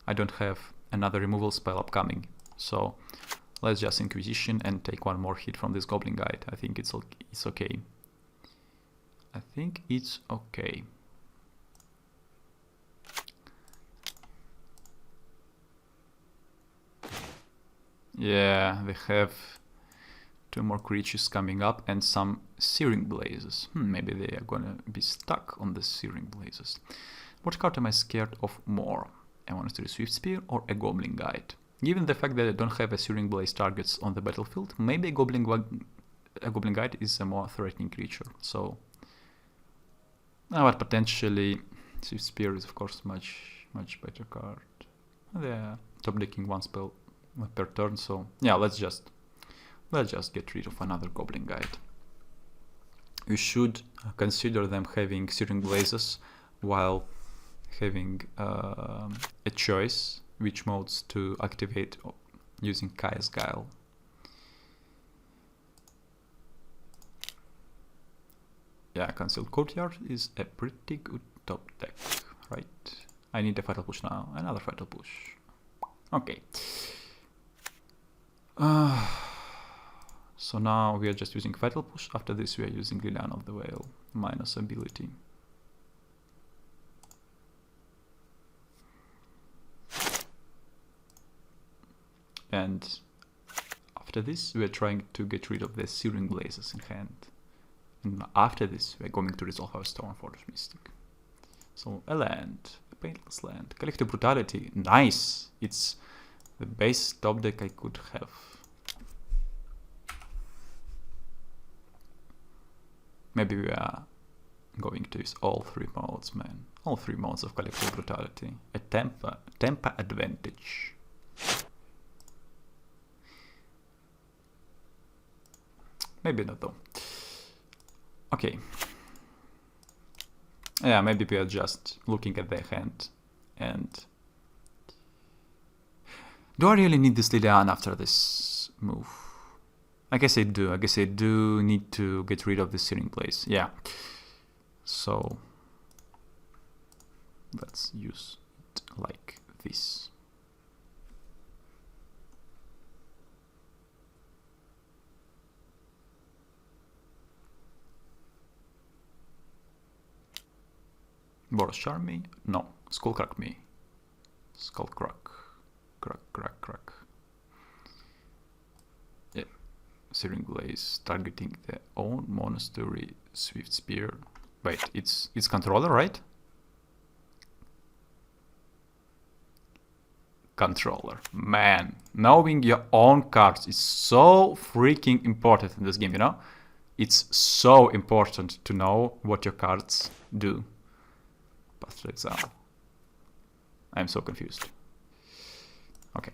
I don't have another removal spell upcoming. So let's just Inquisition and take one more hit from this Goblin Guide. I think it's okay. I think it's okay. Yeah, they have two more creatures coming up and some Searing Blazes. Maybe they are gonna be stuck on the Searing Blazes. What card am I scared of more? A Monastery Swift Spear or a Goblin Guide? Given the fact that I don't have a Searing Blaze targets on the battlefield, maybe a Goblin Guide is a more threatening creature. So, but potentially, Swift Spear is of course much better card. They're top decking one spell per turn, so yeah, let's just get rid of another Goblin Guide. You should consider them having Searing Blazes while having a choice which modes to activate using Kaya's Guile. Yeah, Concealed Courtyard is a pretty good top deck, right? I need a Fatal Push now, another Fatal Push. Okay. So now we are just using Fatal Push. After this we are using Liliana of the Veil, minus ability. And after this we are trying to get rid of the Searing Blazes in hand. And after this we are going to resolve our Stoneforge Mystic. So a land, a Paintless Land. Collective Brutality, nice! It's the base top deck I could have. Maybe we are going to use all three modes, man. All three modes of Collective Brutality. A Temper advantage. Maybe not though. Okay. Yeah, maybe we are just looking at their hand and... Do I really need this Liliana after this move? I guess I do. I guess I do need to get rid of the Searing Blaze. Yeah. So let's use it like this. Boros Charm me? No. Skullcrack me. Skullcrack. Crack. Yeah. Searing Blaze targeting their own monastery. Swift Spear. Wait, it's controller, right? Controller. Man, knowing your own cards is so freaking important in this game, you know? It's so important to know what your cards do. Path to Exile. I'm so confused. Okay.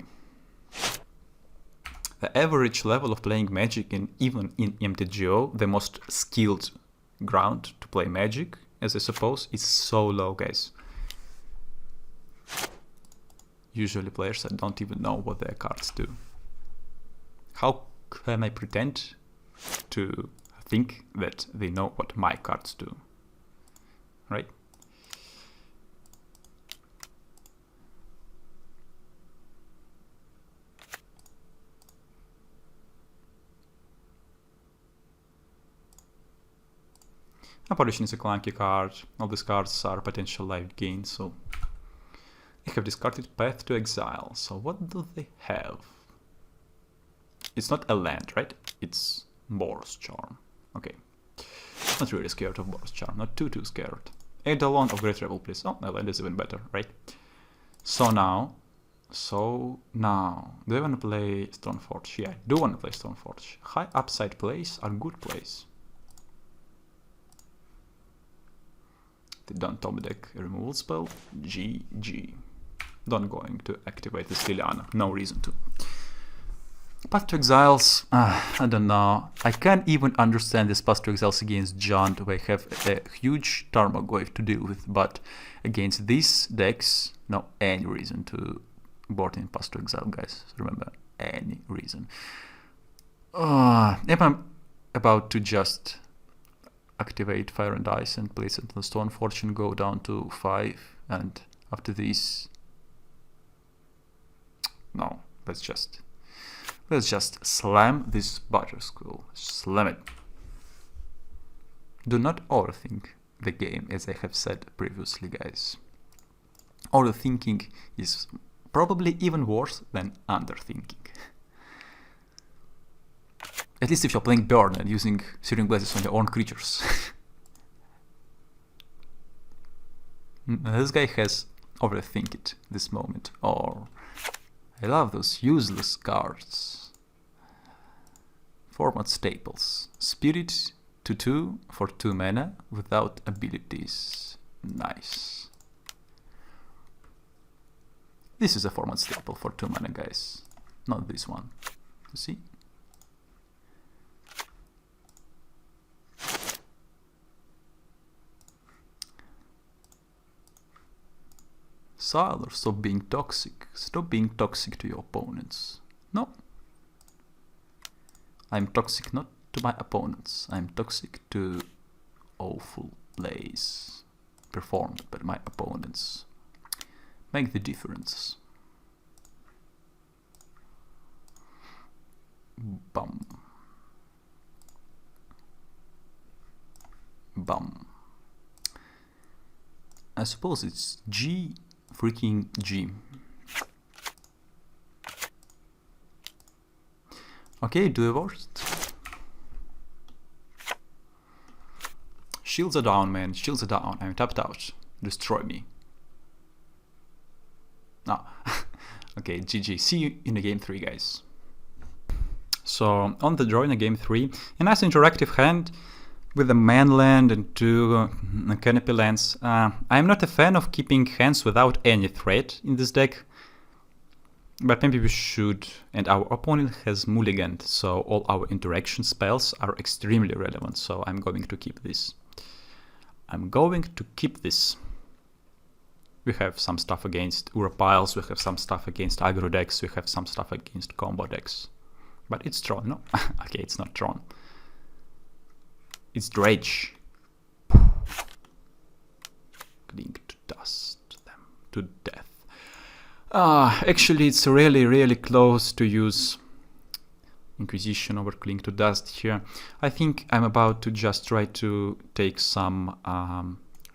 The average level of playing Magic, and even in MTGO, the most skilled ground to play Magic, as I suppose, is so low, guys. Usually players that don't even know what their cards do. How can I pretend to think that they know what my cards do? Right? Apparition is a clunky card. All these cards are potential life gain, so I have discarded Path to Exile. So what do they have? It's not a land, right? It's Boros Charm. Okay. Not really scared of Boros Charm. Not too scared. Eidolon of Great Revel, please. Oh, a land is even better, right? So now, do I want to play Stoneforge? Yeah, I do want to play Stoneforge. High upside plays are good plays. They don't top deck a removal spell. GG. Don't going to activate this Liliana. No reason to. Path to Exiles, I don't know. I can't even understand this Path to Exiles against Jund, where I have a huge Tarmogoyf to deal with, but against these decks, no any reason to board in Path to Exile, guys. Remember, any reason. If I'm about to just activate Fire and Ice and place it on the Stoneforge and go down to 5, and after this, no, let's just slam this Butterskull. Slam it. Do not overthink the game, as I have said previously, guys. Overthinking is probably even worse than underthinking. At least if you're playing Burn and using Searing Blazes on your own creatures. This guy has overthinked it this moment, or I love those useless cards. Format staples. Spirit 2/2 for 2 mana without abilities. Nice. This is a format staple for 2 mana, guys. Not this one. You see? Siler, stop being toxic. Stop being toxic to your opponents. No. I'm toxic not to my opponents. I'm toxic to awful plays performed by my opponents. Make the difference. Bum. Bum. I suppose it's G freaking G. Okay, do the worst. Shields are down, man. Shields are down. I'm tapped out. Destroy me. No. Okay, GG. See you in the game 3, guys. So, on the draw in the game 3, a nice interactive hand with a man land and 2 canopy lands. I'm not a fan of keeping hands without any threat in this deck, but maybe we should. And our opponent has mulliganed, so all our interaction spells are extremely relevant, so I'm going to keep this. I'm going to keep this. We have some stuff against Ura piles, we have some stuff against aggro decks, we have some stuff against combo decks. But it's Tron, no? Okay, it's not Tron. It's Dredge. Cling to dust them to death. Actually, it's really close to use Inquisition over Cling to Dust here. I think I'm about to just try to take some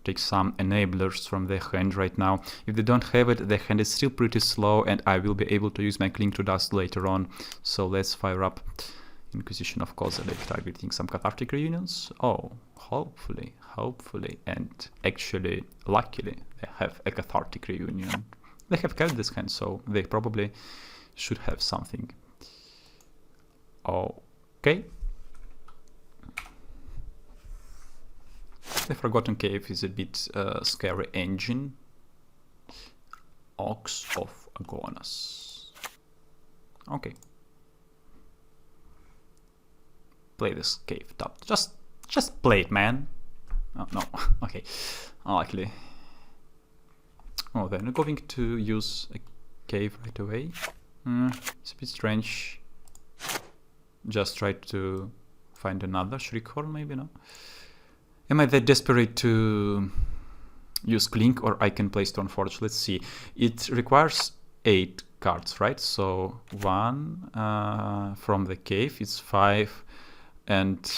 enablers from their hand right now. If they don't have it, their hand is still pretty slow, and I will be able to use my Cling to Dust later on. So let's fire up Inquisition of Kozilek, targeting some Cathartic Reunions. Oh, hopefully, and actually, luckily, they have a Cathartic Reunion. They have kept this hand, so they probably should have something. Okay. The Forgotten Cave is a bit scary engine. Ox of Agonas. Okay. Play this cave top. Just play it, man. Oh, no. Okay. Unlikely. Oh, then we're going to use a cave right away. It's a bit strange. Just try to find another Shriekhorn, maybe, no? Am I that desperate to use Clink, or I can play Stoneforge? Let's see. It requires 8 cards, right? So 1 from the cave, it's 5 and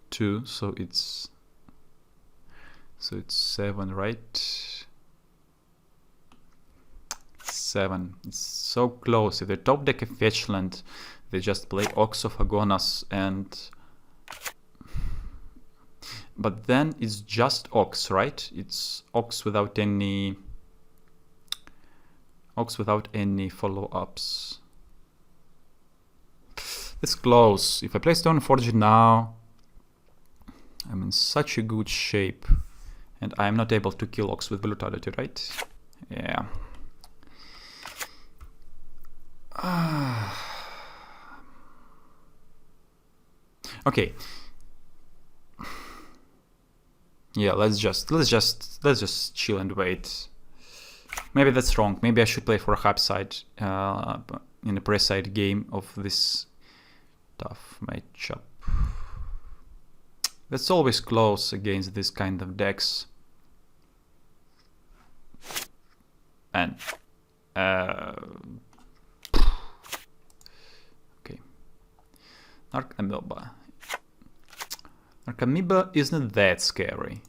2, so it's 7, right? 7. It's so close. If the top deck of Fetchland, they just play Ox of Agonas, and but then it's just Ox, right? It's Ox without any follow-ups. It's close. If I play Stoneforge now, I'm in such a good shape, and I'm not able to kill Ox with Brutality, right? Yeah. Okay. Yeah, let's just chill and wait. Maybe that's wrong. Maybe I should play for a hub side in a press side game of this tough matchup. That's always close against this kind of decks. And okay. Narcamoeba. Narcamoeba isn't that scary.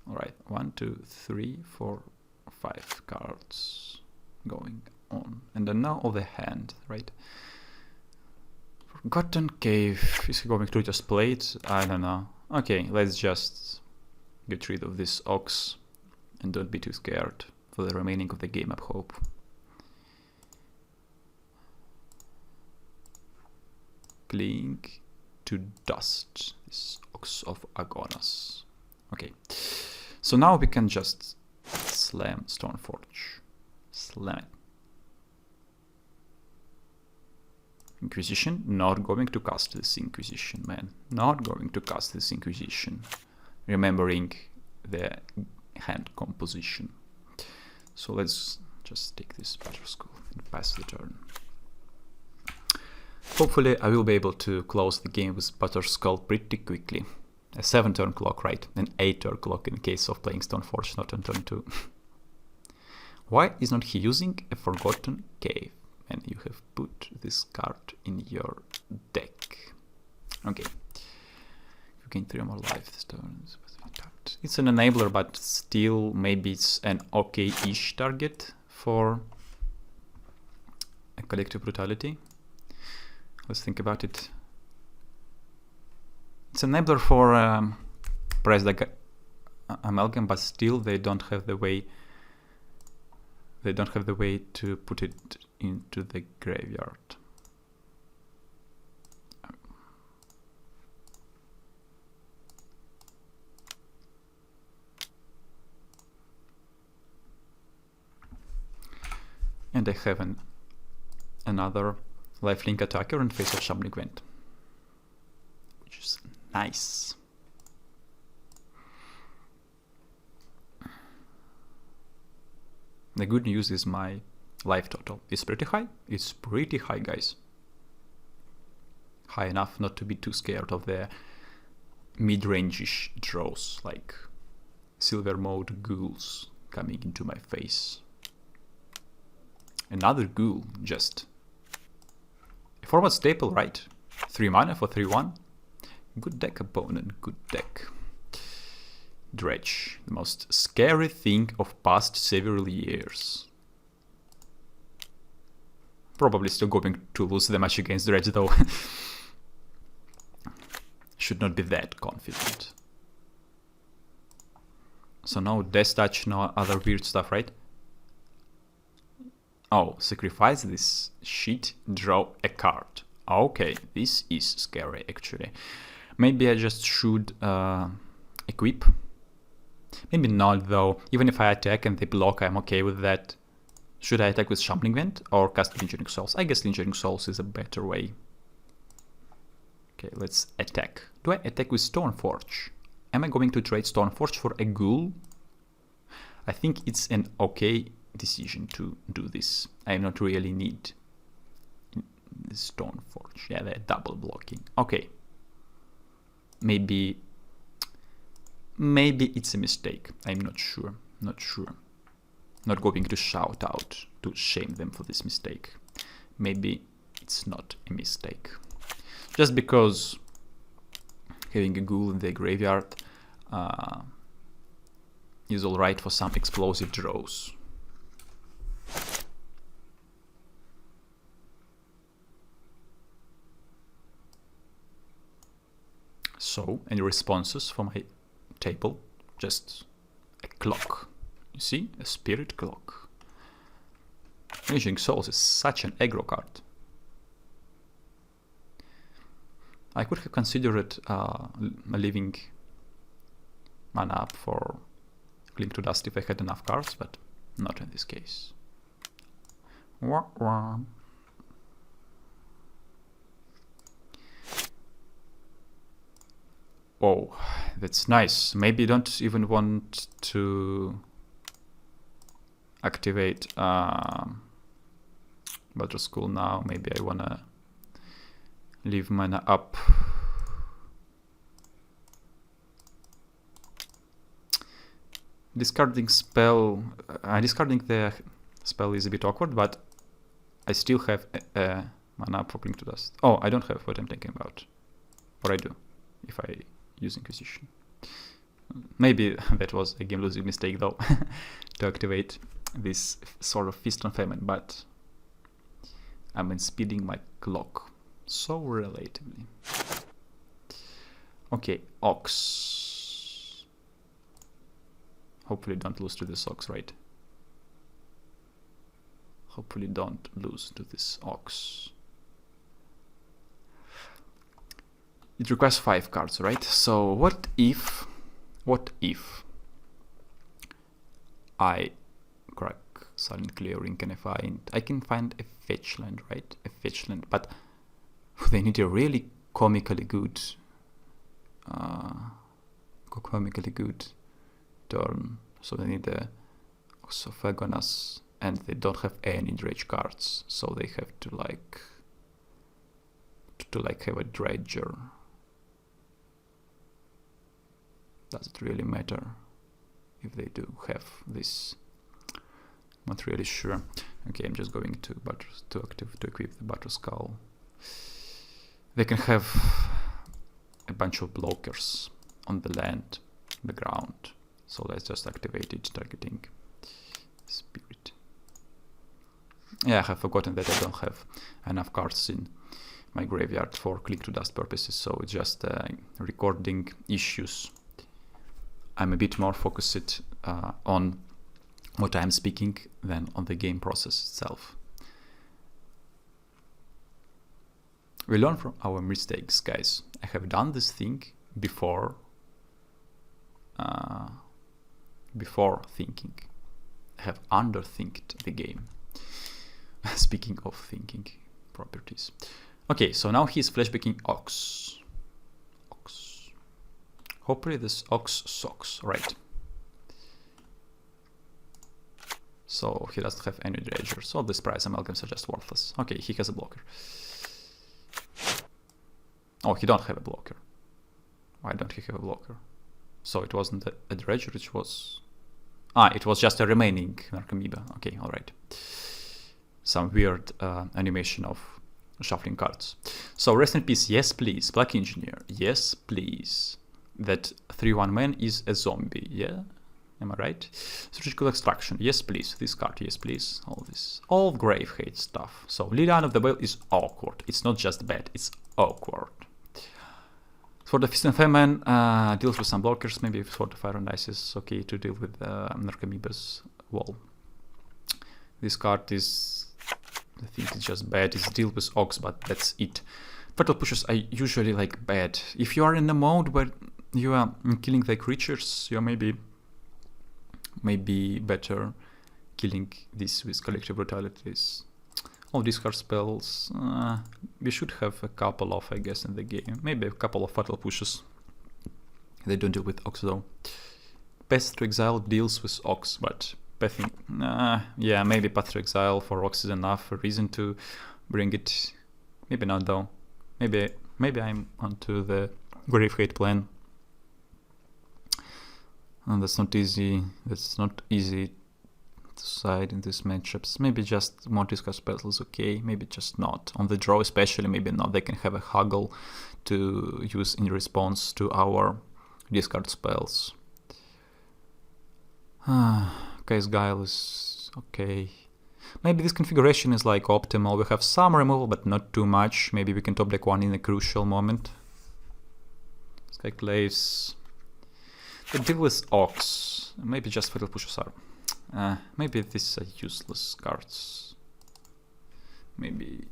Alright, 1, 2, 3, 4, 5 cards going on. And then now all the hand, right? Forgotten Cave. Is he going to just play it? I don't know. Okay, let's just get rid of this Ox and don't be too scared for the remaining of the game, I hope. cling to dust. This Ox of Agonas. Okay, so now we can just slam Stoneforge. Slam it. Inquisition, not going to cast this Inquisition, man. Not going to cast this Inquisition. Remembering the hand composition. So let's just take this Butter Skull and pass the turn. Hopefully I will be able to close the game with Butter Skull pretty quickly. A 7-turn clock, right? An 8-turn clock in case of playing Stoneforge, not on turn 2. Why is not he using a Forgotten Cave? And you have put this card in your deck. Okay. You gain 3 more life this turn. It's an enabler, but still maybe it's an okay-ish target for a Collective Brutality. Let's think about it. It's an enabler for Price like Amalgam, but still they don't have the way. They don't have the way to put it into the graveyard. And I have another lifelink attacker in face of Shambling Vent, which is nice. The good news is my life total is pretty high. It's pretty high, guys. High enough not to be too scared of the mid-range-ish draws, like Silver Mode ghouls coming into my face. Another ghoul, just a format staple, right? 3 mana for 3/1. Good deck, opponent, good deck. Dredge, the most scary thing of past several years. Probably still going to lose the match against Dredge though. Should not be that confident. So no Death Touch, no other weird stuff, right? Oh, sacrifice this shit, draw a card. Okay, this is scary actually. Maybe I just should equip. Maybe not though. Even if I attack and they block, I'm okay with that. Should I attack with Shambling Vent or cast Lingering Souls? I guess Lingering Souls is a better way. Okay, let's attack. Do I attack with Stoneforge? Am I going to trade Stoneforge for a ghoul? I think it's an okay decision to do this. I not really need Stoneforge. Yeah, they're double blocking. Okay. Maybe it's a mistake. I'm not sure. Not sure. Not going to shout out to shame them for this mistake. Maybe it's not a mistake. Just because having a ghoul in the graveyard is alright for some explosive draws. So, any responses for my table? Just a clock. You see? A spirit clock. Lingering Souls is such an aggro card. I could have considered leaving mana up for Cling to Dust if I had enough cards, but not in this case. Wah, wah. Oh, that's nice. Maybe don't even want to activate Butter Skull now. Maybe I wanna leave mana up. Discarding spell. Discarding the spell is a bit awkward, but I still have mana up for Cling to Dust. Oh, I don't have what I'm thinking about. Or I do, if I use Inquisition. Maybe that was a game losing mistake though, to activate this sort of Feast on Famine, but I'm speeding my clock so relatively. Okay, Ox. Hopefully don't lose to this Ox, right? Hopefully don't lose to this Ox. it requires 5 cards, right? So what if I crack silent clearing and I can find a fetch land, right? A fetch land, but they need a really comically good turn. So they need a Oxophagonus, and they don't have any dredge cards, so they have to have a dredger. Does it really matter if they do have this? Not really sure. Okay, I'm just going to equip the Butter Skull. They can have a bunch of blockers on the land, the ground. So let's just activate it, targeting Spirit. Yeah, I have forgotten that I don't have enough cards in my graveyard for click to dust purposes, so it's just recording issues. I'm a bit more focused on what I'm speaking than on the game process itself. We learn from our mistakes, guys. I have done this thing before thinking. I have underthinked the game. Speaking of thinking properties. Okay, so now he's flashbacking Ox. Hopefully this Ox sucks, right? So he doesn't have any dredgers. So this price amalgams are just worthless. Okay, he has a blocker. Oh, he don't have a blocker. Why don't he have a blocker? So it wasn't a dredger, it was... it was just a remaining Narcomoeba. Okay, alright. Some weird animation of shuffling cards. So rest in peace, yes please. Black Engineer, yes please. That 3/1 man is a zombie, yeah? Am I right? Surgical Extraction, yes please. This card, yes please. All this. All Grave Hate stuff. So Liliana of the Whale is awkward. It's not just bad, it's awkward. For the Fist and Famine, deals with some blockers, maybe for the Fire and Ice is okay to deal with Narcomoeba's wall. This card is, I think it's just bad, it's deal with Ox, but that's it. Fatal Pushes are usually like bad. If you are in a mode where you are killing the creatures, you're maybe better killing this with Collective Brutalities. All discard spells, we should have a couple of, I guess, in the game. Maybe a couple of Fatal Pushes. They don't deal with Ox though. Path to Exile deals with Ox, but Pathing, yeah, maybe Path to Exile for Ox is enough, a reason to bring it. Maybe not though. Maybe I'm onto the Grave Hate plan. And that's not easy. That's not easy to side in these matchups. Maybe just more discard spells is okay. Maybe just not. On the draw especially, maybe not. They can have a Huggle to use in response to our discard spells. Case Guile is okay. Maybe this configuration is like optimal. We have some removal, but not too much. Maybe we can top deck one in a crucial moment. Skyclaves. They deal with Ox. Maybe just Fatal Pushes are. Maybe these are useless cards. Maybe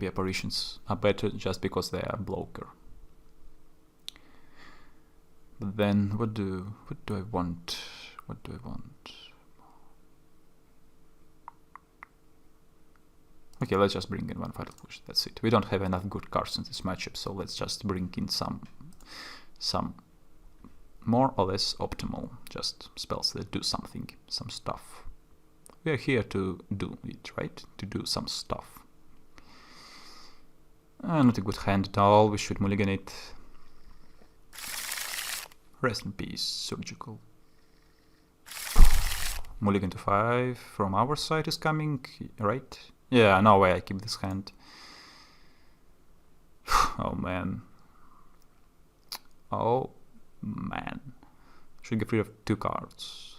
apparitions are better just because they are blocker. But then what do I want? What do I want? Okay, let's just bring in one Fatal Push. That's it. We don't have enough good cards in this matchup, so let's just bring in some more or less optimal, just spells that do something, some stuff. We are here to do it, right? To do some stuff. Not a good hand at all. We should mulligan it. Rest in peace, Surgical. Mulligan to 5 from our side is coming, right? Yeah, no way I keep this hand. Oh man. Oh man. Should get rid of 2 cards.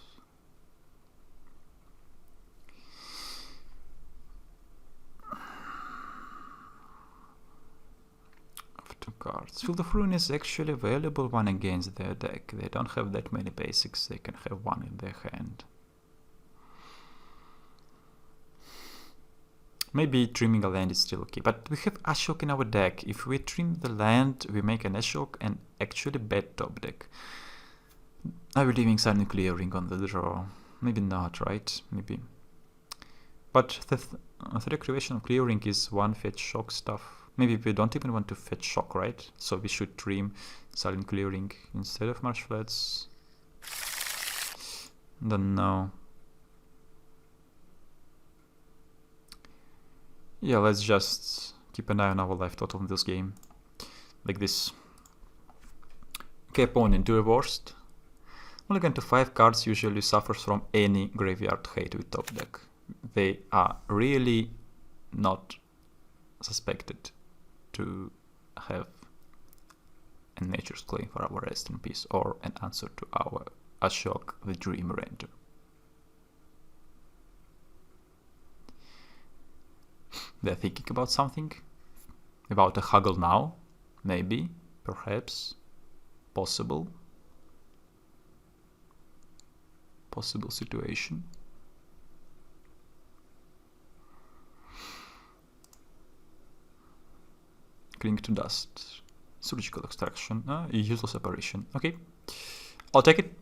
Of 2 cards. Field of Ruin is actually a valuable one against their deck. They don't have that many basics, they can have one in their hand. Maybe trimming a land is still okay, but we have Ashok in our deck. If we trim the land, we make an Ashok and actually bad top deck. Are we leaving Silent Clearing on the draw? Maybe not, right? Maybe. But the activation of clearing is one fetch shock stuff. Maybe we don't even want to fetch shock, right? So we should trim Silent Clearing instead of Marsh Flats. Don't know. Yeah, let's just keep an eye on our life total in this game. Like this. Okay, opponent, do a worst. Mulligan to 5 cards usually suffers from any graveyard hate with top deck. They are really not suspected to have a Nature's Claim for our rest in peace or an answer to our Ashok the Dream Render. They're thinking about something, about a huggle now, maybe, perhaps, possible situation. Cling to dust, surgical extraction, useless apparition. Okay, I'll take it.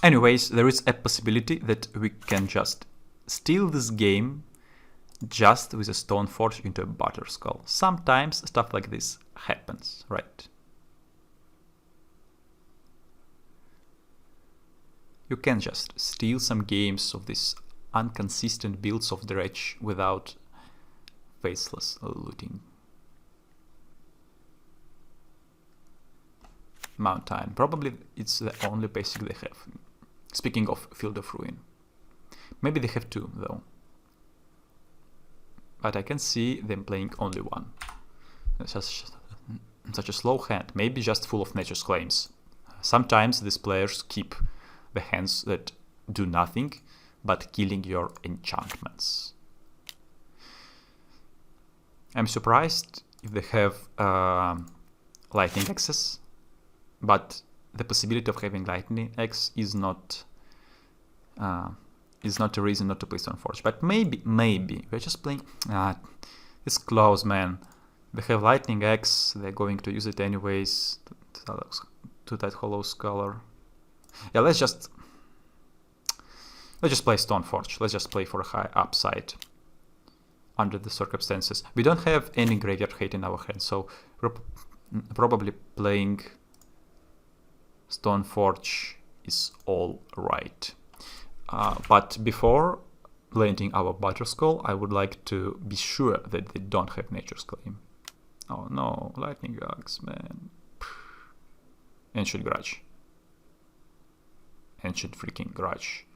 Anyways, there is a possibility that we can just steal this game just with a Stoneforge into a Batterskull. Sometimes stuff like this happens, right? You can just steal some games of these inconsistent builds of Dredge without faceless looting. Mountain. Probably it's the only basic they have. Speaking of Field of Ruin. Maybe they have 2 though. But I can see them playing only 1. Such a slow hand. Maybe just full of Nature's Claims. Sometimes these players keep the hands that do nothing but killing your enchantments. I'm surprised if they have Lightning Axes, but the possibility of having Lightning Axe is not a reason not to play Stoneforge. But maybe we're just playing. It's close, man. They have Lightning Axe. They're going to use it anyways to that Hollow Scholar. Yeah, let's just play Stoneforge. Let's just play for a high upside under the circumstances. We don't have any graveyard hate in our hand, so we're probably playing Stoneforge is all right. But before landing our Batterskull, I would like to be sure that they don't have Nature's Claim. Oh no, Lightning Axe, man. Ancient Grudge. Ancient freaking Grudge.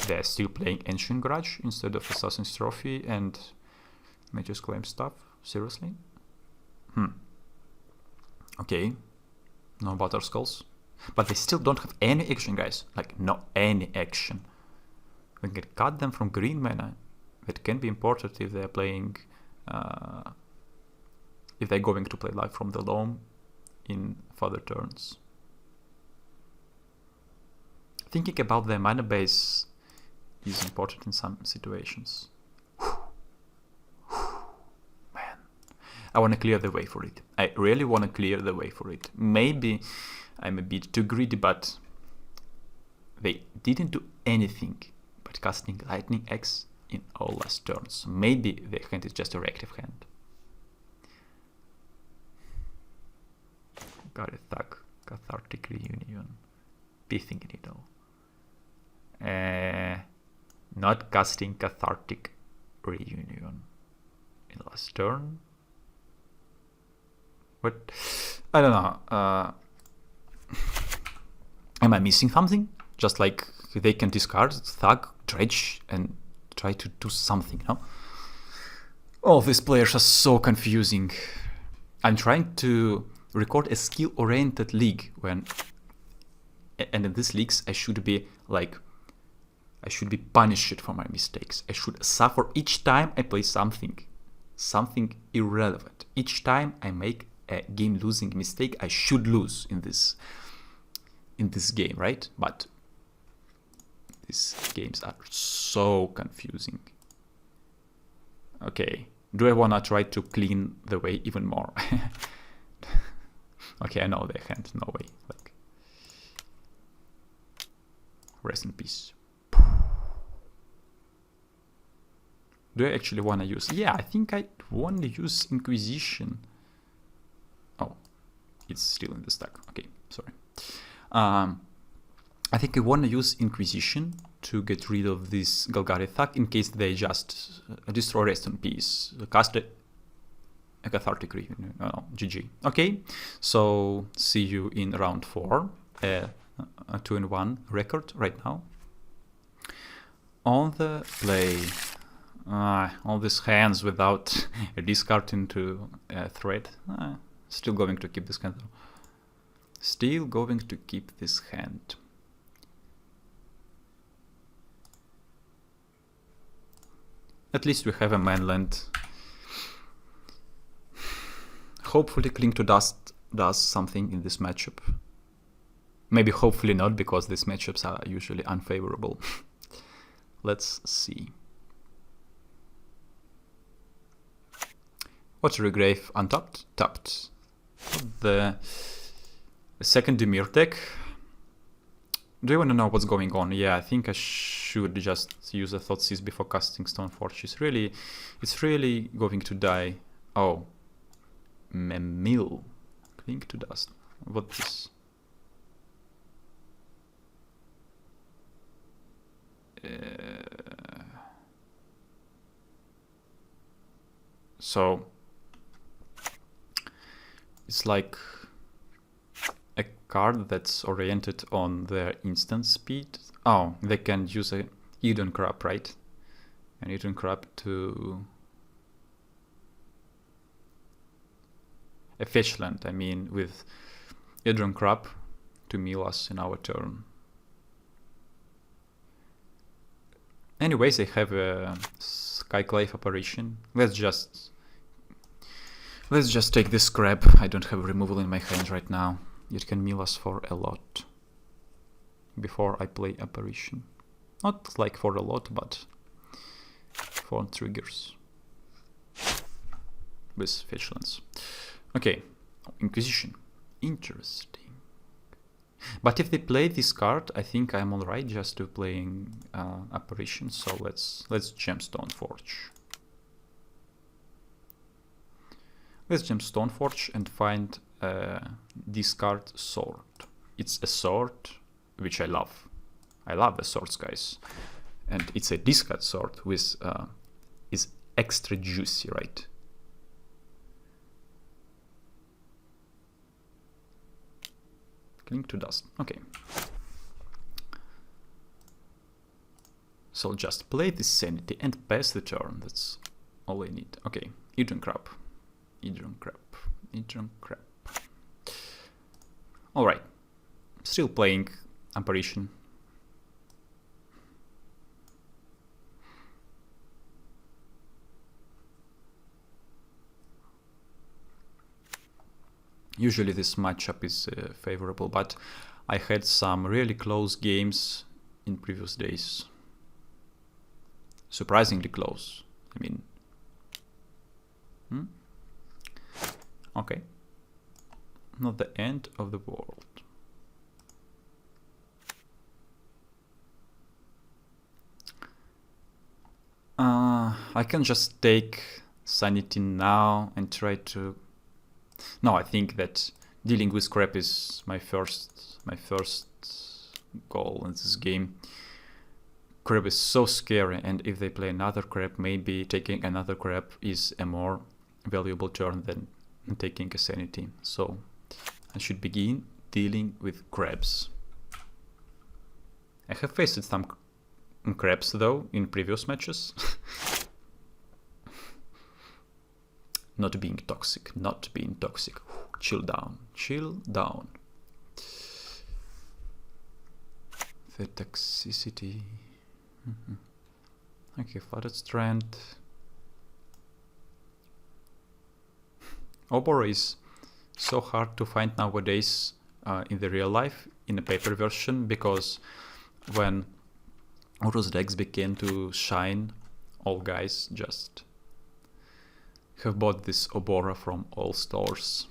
They're still playing Ancient Grudge instead of Assassin's Trophy and Nature's Claim stuff? Seriously? Okay. No Batterskulls. But they still don't have any action, guys. Like, no any action. We can cut them from green mana. That can be important if they're playing... if they're going to play Life from the Loam in further turns. Thinking about their mana base is important in some situations. Man, I want to clear the way for it. I really want to clear the way for it. Maybe I'm a bit too greedy, but they didn't do anything but casting Lightning Axe in all last turns. Maybe their hand is just a reactive hand. Got a Thug, Cathartic Reunion, Pithing Needle. Not casting Cathartic Reunion in last turn. What? I don't know. Am I missing something? Just like they can discard Thug, Dredge, and try to do something, no? All these players are so confusing. I'm trying to record a skill-oriented league and in these leagues I should be punished for my mistakes. I should suffer each time I play something irrelevant. Each time I make a game losing mistake, I should lose in this game, right? But These games are so confusing. Okay, do I wanna try to clean the way even more? Okay, I know the hand, no way. Like, rest in peace. Do I actually wanna use? Yeah, I think I wanna use Inquisition. Oh, it's still in the stack. Okay, sorry. I think I want to use Inquisition to get rid of this Golgari Thug in case they just destroy Rest in Peace. Cast it. A cathartic review. Oh, GG. Okay, so see you in round 4. A 2-1 record right now. On the play. All these hands without a discard into a threat. Still going to keep this hand. Still going to keep this hand. At least we have a mainland. Hopefully Cling to Dust does something in this matchup. Maybe hopefully not, because these matchups are usually unfavorable. Let's see. Watery Grave untapped, tapped. The second Dimir deck. Do you want to know what's going on? Yeah, I think I should just use a Thoughtseize before casting Stoneforge. It's really going to die. Oh, Mill. Cling to Dust. What is? So it's like a card that's oriented on their instant speed. Oh, they can use a Eden Crab, right? An Eden Crab to a fetch land, I mean, with Eden Crab to mill us in our turn. Anyways, I have a Skyclave apparition. Let's just take this crab. I don't have removal in my hand right now. It can mill us for a lot before I play apparition. Not like for a lot, but for triggers with fetchlands. Okay, Inquisition. Interesting. But if they play this card, I think I'm alright just to playing apparition. So let's gem Stoneforge. Let's gem Stoneforge and find a discard sword. It's a sword which I love. I love the swords, guys, and it's a discard sword with is extra juicy, right? Cling to Dust. Okay. So just play this Sanity and pass the turn. That's all I need. Okay. Eden Crab. Eden Crab. Eden Crab. Alright. Still playing Apparition. Usually this matchup is favorable, but I had some really close games in previous days. Surprisingly close, I mean. Okay. Not the end of the world. I can just take Sanity now and try to... No, I think that dealing with crap is my first goal in this game. Crab is so scary, and if they play another crab, maybe taking another crab is a more valuable turn than taking a Sanity. So I should begin dealing with crabs. I have faced some crabs though in previous matches. Not being toxic, not being toxic. Chill down, chill down. The toxicity. Okay, Flooded Strand. Obor is so hard to find nowadays in the real life, in a paper version, because when Auro's decks begin to shine. All guys just have bought this Obora from all stores.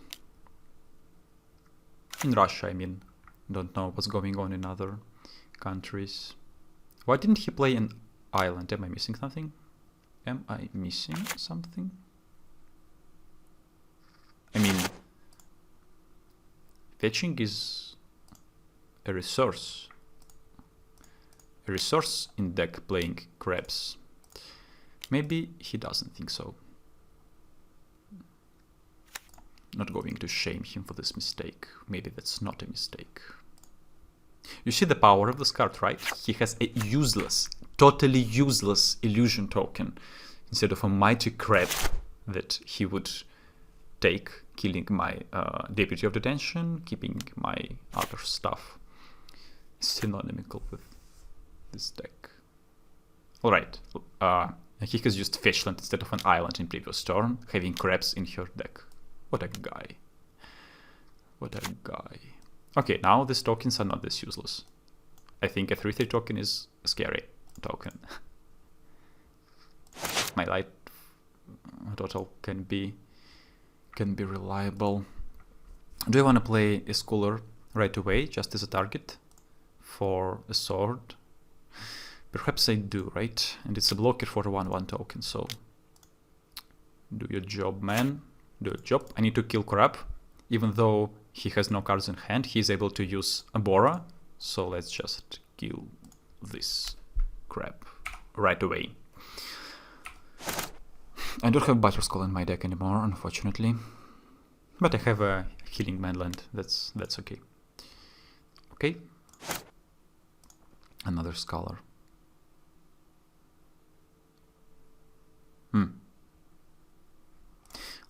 In Russia, I mean. Don't know what's going on in other countries. Why didn't he play an island? Am I missing something? Am I missing something? I mean, fetching is a resource. A resource in deck playing crabs. Maybe he doesn't think so. Not going to shame him for this mistake. Maybe that's not a mistake. You see the power of this card, right? He has a useless, totally useless illusion token instead of a mighty crab that he would take, killing my Deputy of Detention, keeping my other stuff. Synonymical with this deck. Alright, he has used Fetchland instead of an island in previous turn, having crabs in her deck. What a guy. What a guy. Okay, now these tokens are not this useless. I think a 3/3 token is a scary token. My light total can be reliable. Do I want to play a Schooler right away, just as a target for a sword? Perhaps I do, right? And it's a blocker for a 1/1 token, so do your job, man. Do your job. I need to kill crab. Even though he has no cards in hand, he's able to use Obora. So let's just kill this crab right away. I don't have Butterskull in my deck anymore, unfortunately. But I have a Healing Manland. That's okay. Okay. Another Scholar.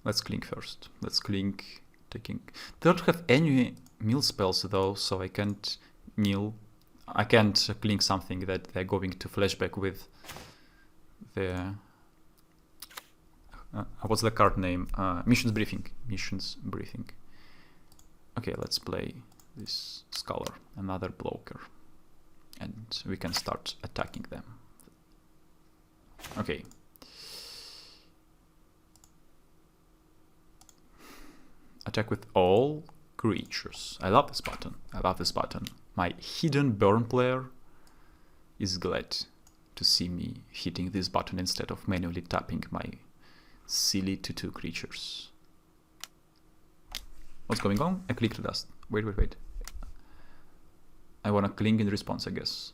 Let's clink first. Let's clink, taking... They don't have any mill spells though, so I can't mill. I can't clink something that they're going to flashback with. The... what's the card name? Missions Briefing. Missions Briefing. Okay, let's play this Scholar, another blocker. And we can start attacking them. Okay. Attack with all creatures. I love this button. I love this button. My hidden burn player is glad to see me hitting this button instead of manually tapping my silly 2/2 creatures. What's going on? I clicked dust. Wait. I wanna cling in response, I guess.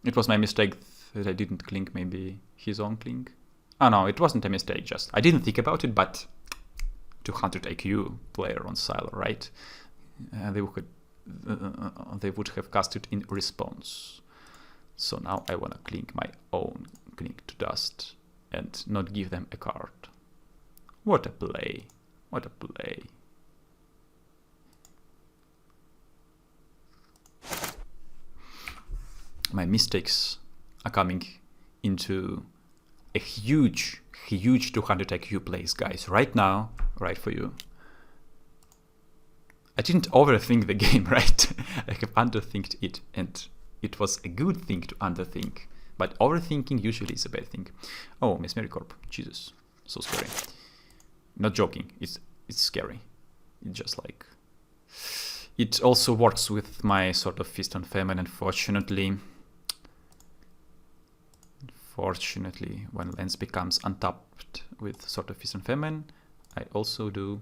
It was my mistake that I didn't clink maybe his own clink. Oh no, it wasn't a mistake, just I didn't think about it, but 200 IQ player on Sylar, right? They would have cast it in response. So now I wanna clink my own clink to dust and not give them a card. What a play. What a play. My mistakes are coming into a huge 200 IQ plays, guys. Right now, right for you. I didn't overthink the game, right? I have underthinked it, and it was a good thing to underthink. But overthinking usually is a bad thing. Oh, Mesmericorp. Jesus. So scary. Not joking. It's scary. It's just like... It also works with my sort of Feast on Famine, unfortunately. Fortunately, when Lens becomes untapped with sort of Feast on Famine, I also do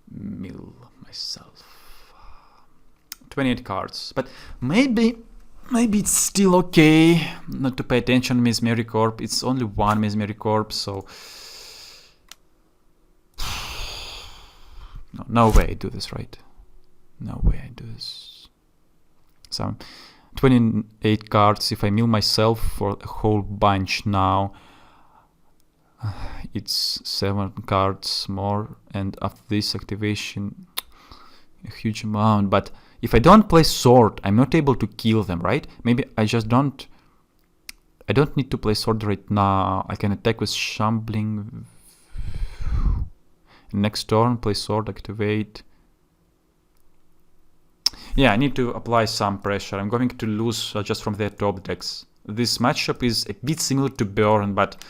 mill myself. 28 cards, but maybe it's still okay not to pay attention to Mesmericorp. It's only one Mesmericorp, so no way I do this, right? No way I do this. So 28 cards. If I mill myself for a whole bunch now, it's 7 cards more, and after this activation, a huge amount. But if I don't play sword, I'm not able to kill them, right? Maybe I just don't... I don't need to play sword right now. I can attack with shambling. Next turn, play sword, activate. Yeah, I need to apply some pressure. I'm going to lose just from the top decks. This matchup is a bit similar to Burn, but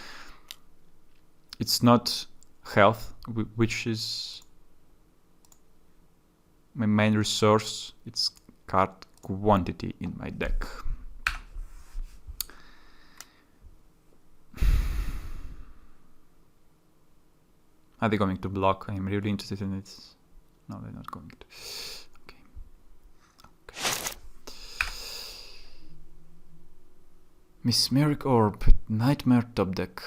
it's not health, which is my main resource. It's card quantity in my deck. Are they going to block? I'm really interested in it. No, they're not going to. Okay. Okay. Mesmeric Orb, Nightmare top deck.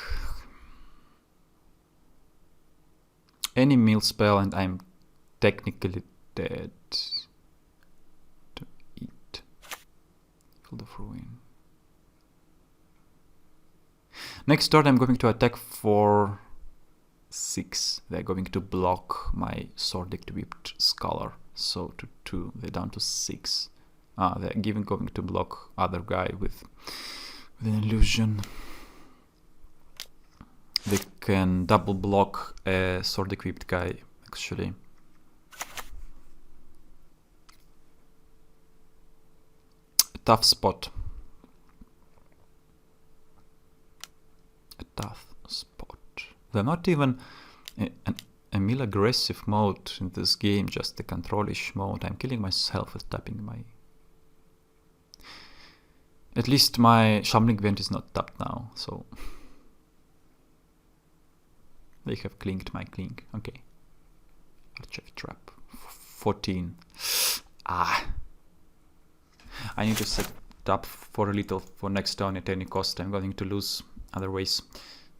Any meal spell and I'm technically dead. To eat. Field of Ruin. Next turn I'm going to attack for 6. They're going to block my Sword Equipped Scholar. So to 2, they're down to 6. They're going to block other guy with an illusion. They can double block a Sword Equipped guy, actually. A tough spot. A tough spot. They're not even a meal aggressive mode in this game, just a control-ish mode. I'm killing myself with tapping my... At least my Shambling Vent is not tapped now, so... They have clinked my clink. Okay. Archive Trap. 14. I need to set up for a little for next turn at any cost. I'm going to lose otherwise.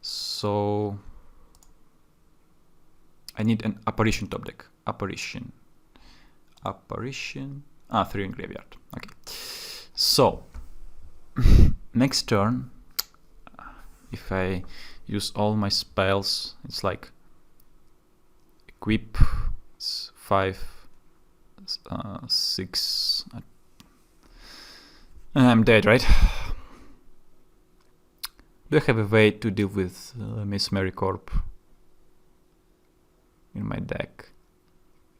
So... I need an apparition top deck. Apparition. 3 in graveyard. Okay. So, next turn, if I use all my spells, it's like equip, it's 5, 6. I'm dead, right? Do I have a way to deal with Mesmeric Orb in my deck?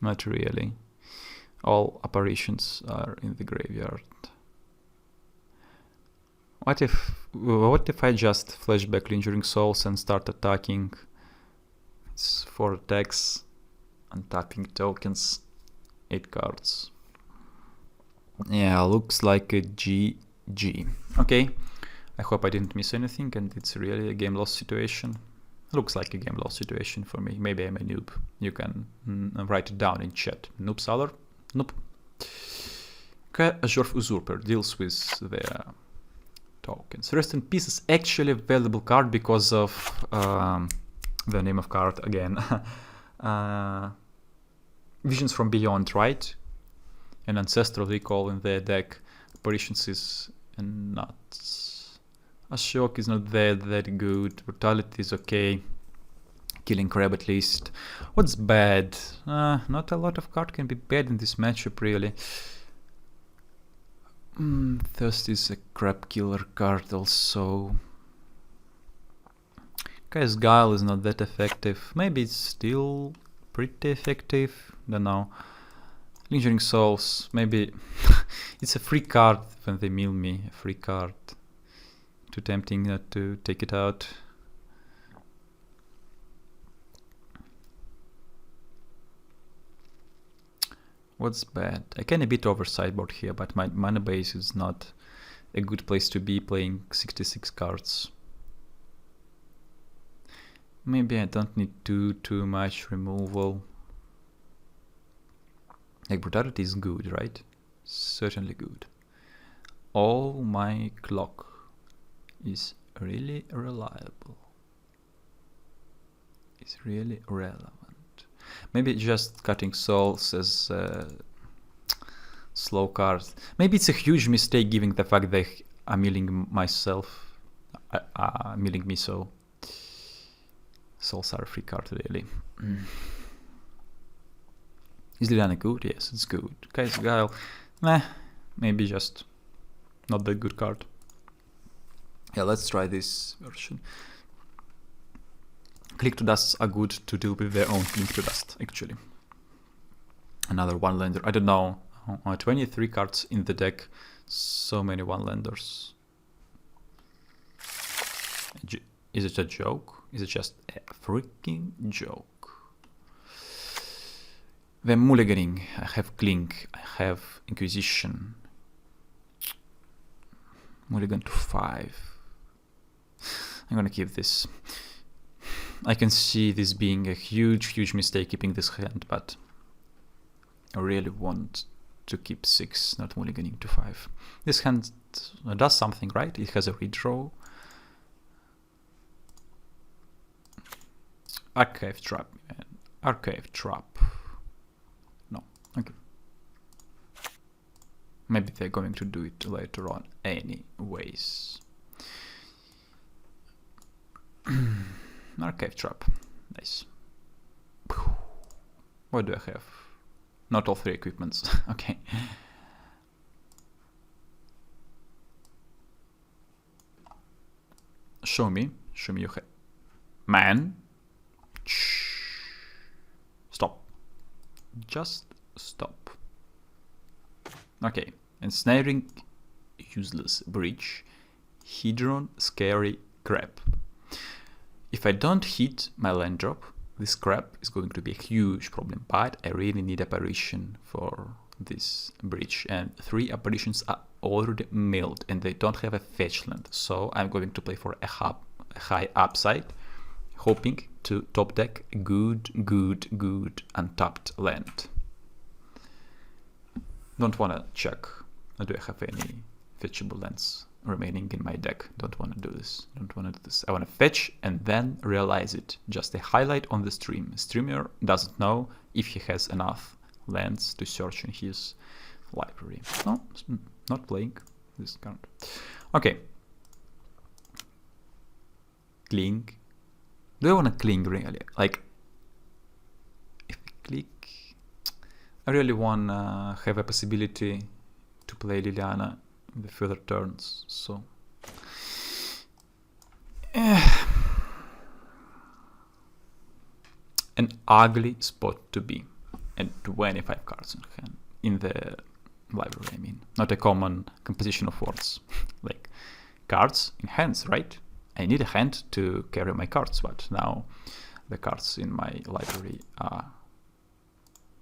Not really. All apparitions are in the graveyard. What if I just flashback Lingering Souls and start attacking? It's 4 attacks, untapping tokens, 8 cards. Yeah, looks like a GG. Okay, I hope I didn't miss anything and it's really a game loss situation. Looks like a game loss situation for me. Maybe I'm a noob. You can write it down in chat. Noob Salar? Nope. Okay, Azure Usurper deals with the tokens. Rest in Peace is actually a valuable card because of the name of card again. Visions from Beyond, right? An Ancestral Recall in the deck. Apparitions is nuts. Ashok is not that good. Brutality is okay. Killing Crab at least. What's bad? Not a lot of card can be bad in this matchup really. Thirst is a crab killer card also. Guy's Guile is not that effective. Maybe it's still pretty effective. Don't know. Lingering Souls, maybe it's a free card when they mill me. A free card. Too tempting not to take it out. What's bad? I can a bit over sideboard here, but my mana base is not a good place to be playing 66 cards. Maybe I don't need too much removal. Like Brutality is good, right? Certainly good. Oh, my clock is really reliable. It's really relevant. Maybe just Cutting Souls as slow cards. Maybe it's a huge mistake given the fact that I'm milling myself, milling me, so Souls are a free card really. Is Liliana good? Yes, it's good. Guy's Guile, maybe just not that good card. Yeah, let's try this version. Click to Dusts are good to deal with their own Click to Dust, actually. Another one-lander. I don't know 23 cards in the deck, so many one-landers. Is it a joke? Is it just a freaking joke? Then mulliganing, I have Clink, I have Inquisition. Mulligan to 5. I'm gonna keep this. I can see this being a huge mistake keeping this hand, but I really want to keep 6, not mulliganing to 5. This hand does something, right? It has a redraw. Archive Trap. Archive Trap. No. Okay. Maybe they're going to do it later on anyways. Archive Trap. Nice. What do I have? Not all 3 equipments. Okay. Show me you have. Man. Stop. Just stop. Okay. Ensnaring, useless, breach, Hedron, scary, crab. If I don't hit my land drop, this crab is going to be a huge problem, but I really need apparition for this breach, and 3 apparitions are already milled and they don't have a fetch land, so I'm going to play for a high upside, hoping to top deck a good untapped land. Don't wanna check. Do I have any fetchable lands remaining in my deck? Don't wanna do this. Don't wanna do this. I wanna fetch and then realize it. Just a highlight on the stream. Streamer doesn't know if he has enough lands to search in his library. No, not playing this card. Okay. Cling. Do I wanna cling really? Like, if I click, I really wanna have a possibility to play Liliana in the further turns, so an ugly spot to be, and 25 cards in hand in the library. I mean, not a common composition of words. Like cards in hands, right? I need a hand to carry my cards, but now the cards in my library are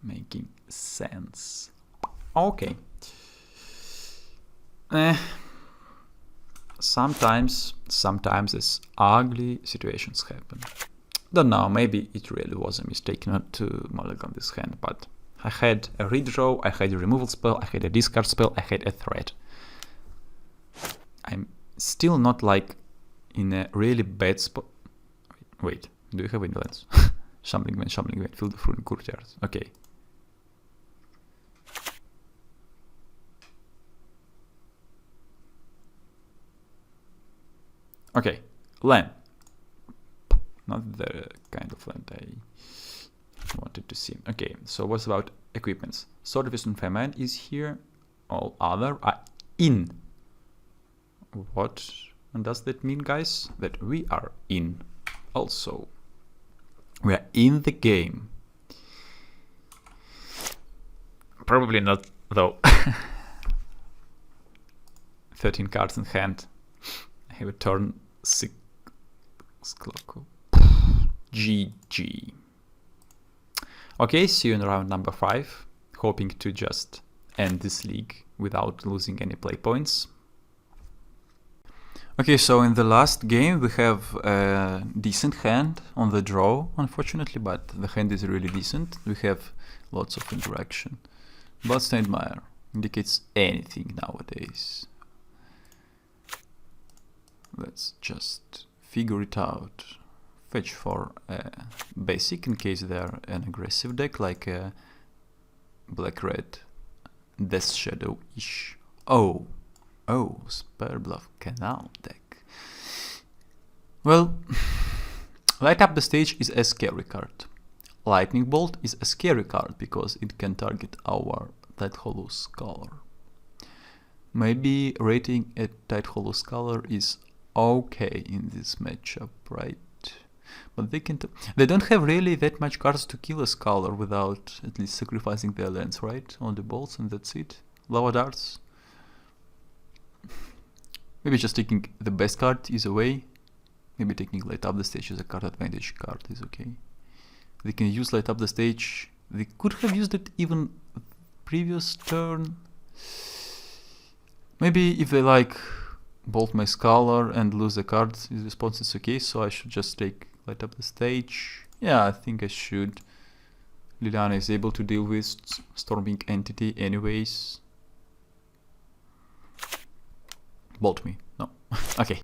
making sense. Okay. Sometimes these ugly situations happen. Don't know, maybe it really was a mistake not to mulligan this hand, but I had a redraw, I had a removal spell, I had a discard spell, I had a threat. I'm still not like in a really bad spot. Wait, do you have any lands? Shambling Man, Field of Ruin Courtyard. Okay. Okay, land. Not the kind of land I wanted to see. Okay, so what's about equipments? Sword of Wisdom Famine is here. All other are in. What does that mean, guys? That we are in also. We are in the game. Probably not, though. 13 cards in hand. I have a turn 6 clock. GG. Okay, see you in round number 5. Hoping to just end this league without losing any play points. Okay, so in the last game we have a decent hand on the draw, unfortunately, but the hand is really decent. We have lots of interaction. Bloodstained Mire indicates anything nowadays. Let's just figure it out. Fetch for a basic in case they're an aggressive deck like a black-red Death Shadow-ish. Oh, Spare Bluff Canal deck. Well, Light Up the Stage is a scary card. Lightning Bolt is a scary card because it can target our Tidehollow Scholar. Maybe rating a Tidehollow Scholar is okay in this matchup, right? But they can. They don't have really that much cards to kill a Scholar without at least sacrificing their lands, right? On the bolts, and that's it. Lava darts. Maybe just taking the best card is away. Maybe taking light up the stage as a card advantage card is okay. They can use light up the stage. They could have used it even previous turn. Maybe if they like bolt my Scholar and lose the card, his response is okay, so I should just take light up the stage. Yeah, I think I should. Liliana is able to deal with Storming Entity anyways. Bolt me. No. Okay.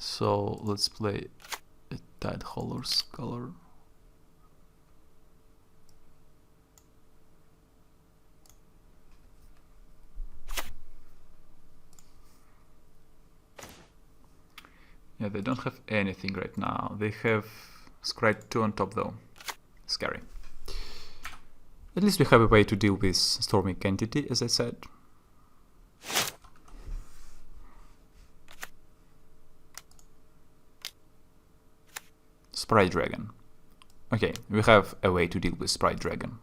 So let's play a Tideholder Scholar. Yeah, they don't have anything right now. They have Scry 2 on top though. Scary. At least we have a way to deal with Storming Entity, as I said. Sprite Dragon. Okay, we have a way to deal with Sprite Dragon.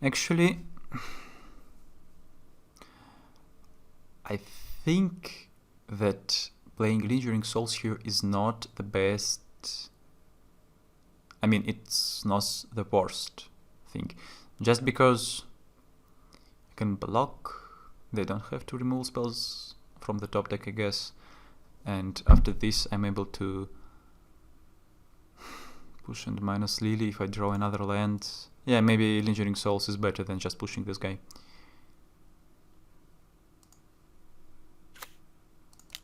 Actually, I think that playing Lingering Souls here is not the best. I mean, it's not the worst thing. Just because I can block, they don't have to remove spells from the top deck, I guess. And after this, I'm able to push and minus Lily if I draw another land. Yeah, maybe Lingering Souls is better than just pushing this guy.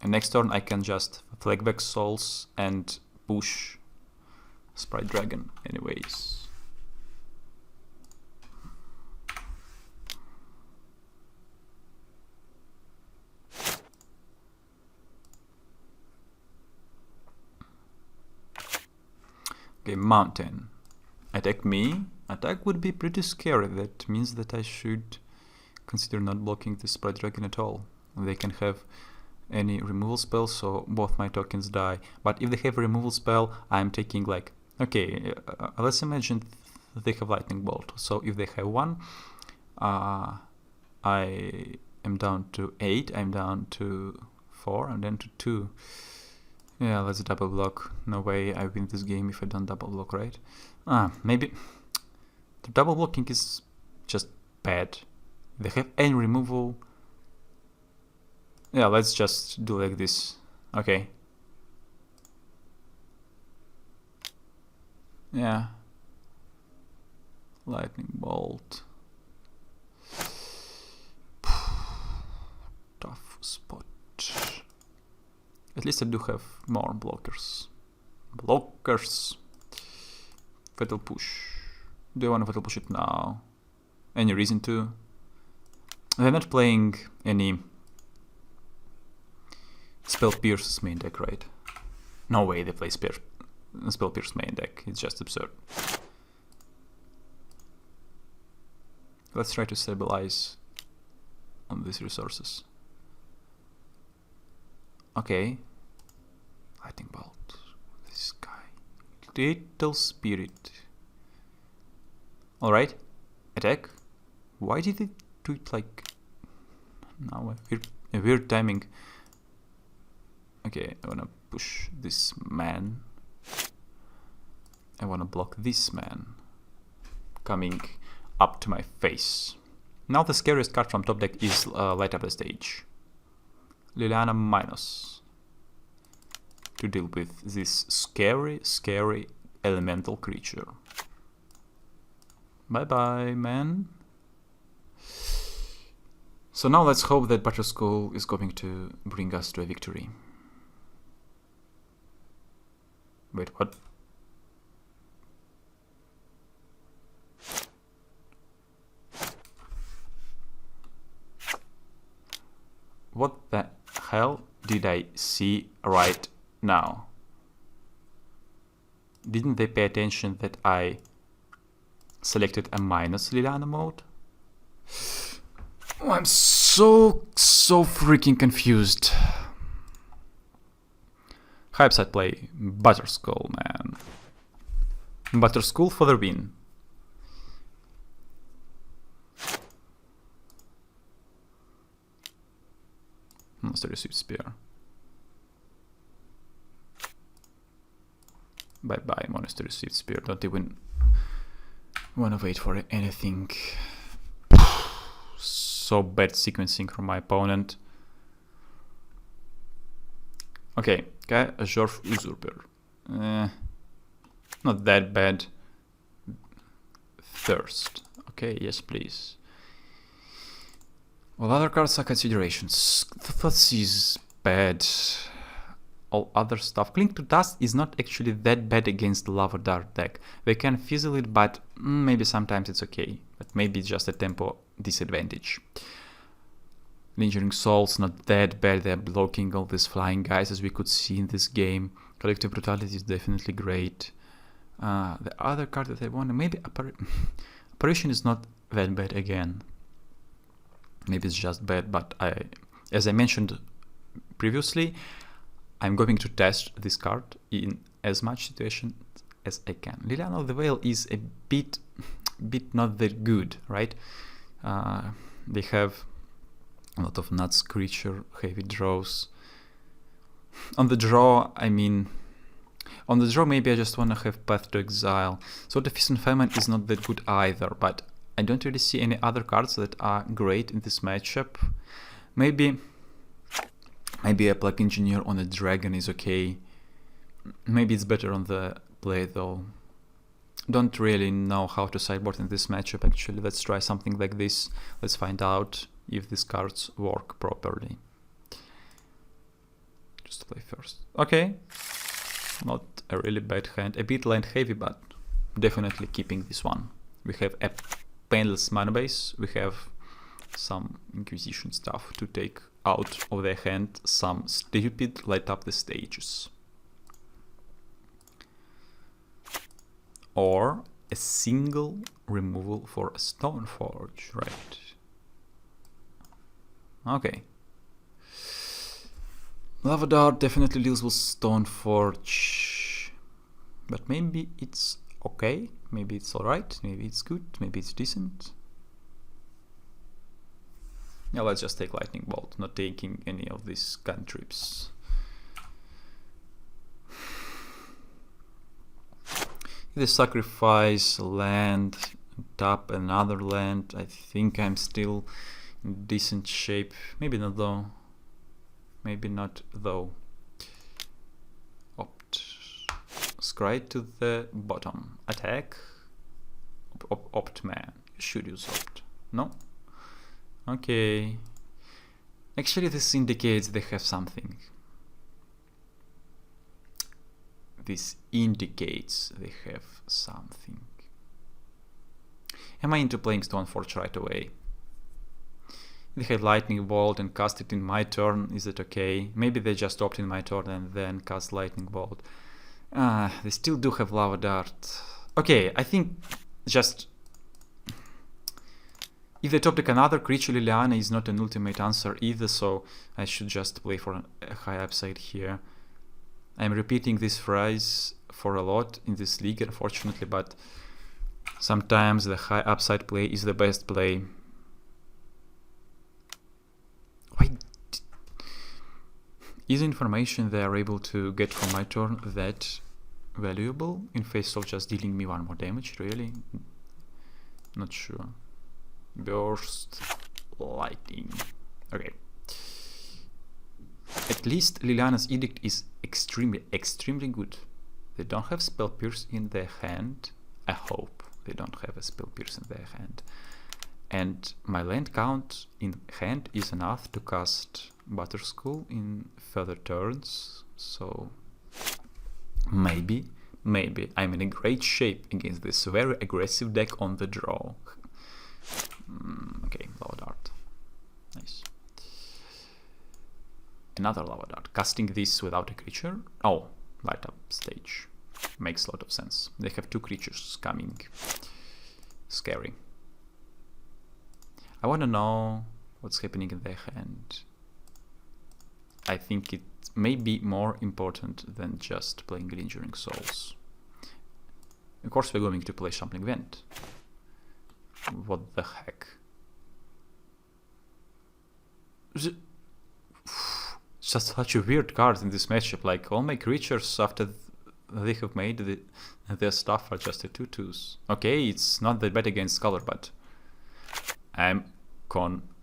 And next turn I can just flag back Souls and push Sprite Dragon anyways. Okay, Mountain. Attack me. Attack would be pretty scary. That means that I should consider not blocking the Sprite Dragon at all. They can have any removal spell, so both my tokens die. But if they have a removal spell, I'm taking like... Okay, let's imagine they have Lightning Bolt. So if they have one, I am down to 8, I'm down to 4, and then to 2. Yeah, let's double block. No way I win this game if I don't double block, right? Maybe... The double blocking is just bad. They have any removal. Yeah, let's just do like this. Okay. Yeah. Lightning Bolt. Tough spot. At least I do have more blockers. Blockers. Fatal Push. Do I want to Fatal Push it now? Any reason to? They're not playing any Spell Pierce's main deck, right? No way they play Spell Pierce main deck. It's just absurd. Let's try to stabilize on these resources. Okay. Lightning Bolt. This guy. Little Spirit. Alright. Attack. Why did they do it like now? A weird timing. Okay, I wanna push this man. I wanna block this man. coming up to my face. Now the scariest card from top deck is Light Up the Stage. Liliana minus. To deal with this scary elemental creature. Bye bye, man. So now let's hope that Butterskull is going to bring us to a victory. Wait, what? What the hell did I see right now? Didn't they pay attention that I selected a minus Liliana mode? Oh, I'm so freaking confused. High upside play, Butterskull, man. Butterskull for the win. Monster received spear. Bye bye, monster received spear. Don't even wanna wait for anything. So bad sequencing from my opponent. Okay, Azorf Usurper. Not that bad. Thirst. Okay, yes please. All other cards are considerations. Thoughts is bad. All other stuff. Cling to Dust is not actually that bad against the Lava Dart deck. They can fizzle it, but maybe sometimes it's okay. But maybe it's just a tempo disadvantage. Lingering Souls not that bad. They're blocking all these flying guys, as we could see in this game. Collective Brutality is definitely great. The other card that I want, maybe Apparition is not that bad again. Maybe it's just bad, but as I mentioned previously, I'm going to test this card in as much situation as I can. Liliana of the Veil is a bit not that good, right? They have a lot of nuts creature, heavy draws. On the draw, maybe I just want to have Path to Exile. So the Feast and Famine is not that good either, but I don't really see any other cards that are great in this matchup. Maybe a Black Engineer on a Dragon is okay. Maybe it's better on the play though. Don't really know how to sideboard in this matchup actually. Let's try something like this. Let's find out if these cards work properly. Just play first. Okay. Not a really bad hand. A bit land heavy, but definitely keeping this one. We have a Painless mana base. We have some Inquisition stuff to take out of their hand. Some stupid Light Up the Stages. Or a single removal for a Stoneforge, right? Okay. Lava Dart definitely deals with Stoneforge, but maybe it's okay, maybe it's alright, maybe it's good, maybe it's decent. Yeah, let's just take Lightning Bolt, not taking any of these cantrips. Either sacrifice land, tap another land. I think I'm still in decent shape. Maybe not though. Maybe not though. Opt. Scry to the bottom. Attack. Opt man. You should use opt. No? Okay. Actually this indicates they have something. This indicates they have something. Am I into playing Stoneforge right away? They had Lightning Bolt and cast it in my turn. Is it okay? Maybe they just opt in my turn and then cast Lightning Bolt. They still do have Lava Dart. Okay, I think just... If they top deck another creature, Liliana is not an ultimate answer either, so I should just play for a high upside here. I'm repeating this phrase for a lot in this league, unfortunately, but sometimes the high upside play is the best play. Why is information they are able to get from my turn that valuable in face of just dealing me one more damage, really? Not sure. Burst Lightning. Okay. At least Liliana's Edict is extremely good. They don't have Spell Pierce in their hand. I hope they don't have a Spell Pierce in their hand. And my land count in hand is enough to cast Butterskull in further turns. So maybe I'm in a great shape against this very aggressive deck on the draw. Okay, Lava Dart. Nice. Another Lava Dart. Casting this without a creature. Oh, light up stage. Makes a lot of sense. They have 2 creatures coming. Scary. I want to know what's happening in their hand. I think it may be more important than just playing Lingering Souls. Of course we're going to play Shumpling Vent. What the heck? It's just such a weird card in this matchup. Like, all my creatures after they have made their stuff are just a 2/2s. Okay, it's not that bad against color, but I'm confused.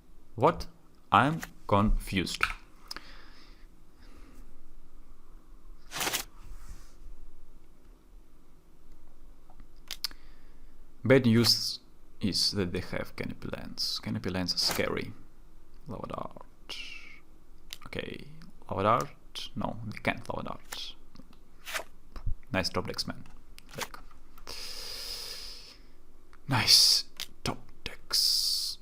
Bad news is that they have Canopy Lands. Canopy Lands are scary. Lava Dart. Okay, Lava Dart. No, they can't Lava Dart. Nice top decks, man. Like, nice top decks.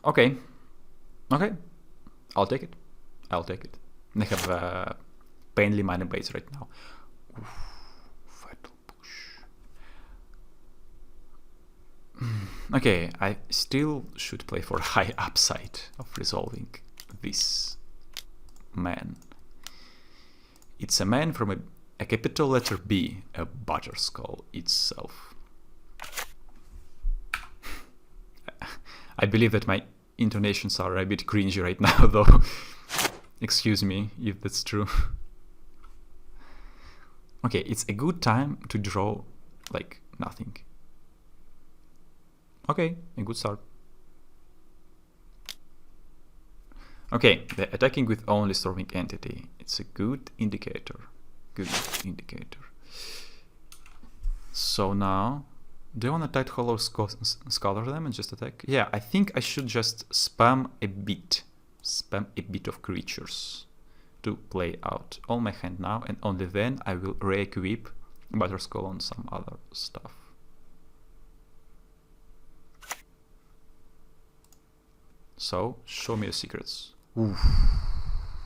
Okay. Okay. I'll take it. I'll take it. They have painfully minor base right now. Oof, fatal push. Okay, I still should play for high upside of resolving this man. It's a man from a capital letter B, a Butterskull itself. I believe that my intonations are a bit cringy right now, though. Excuse me if that's true. Okay, it's a good time to draw like nothing. Okay, a good start. Okay, they're attacking with only Storming Entity. It's a good indicator. Good indicator. So now, do you want to Tight Hollow Scholar them and just attack? Yeah, I think I should just spam a bit. Spam a bit of creatures to play out all my hand now, and only then I will re-equip Butterskull on some other stuff. So, show me the secrets. Oof.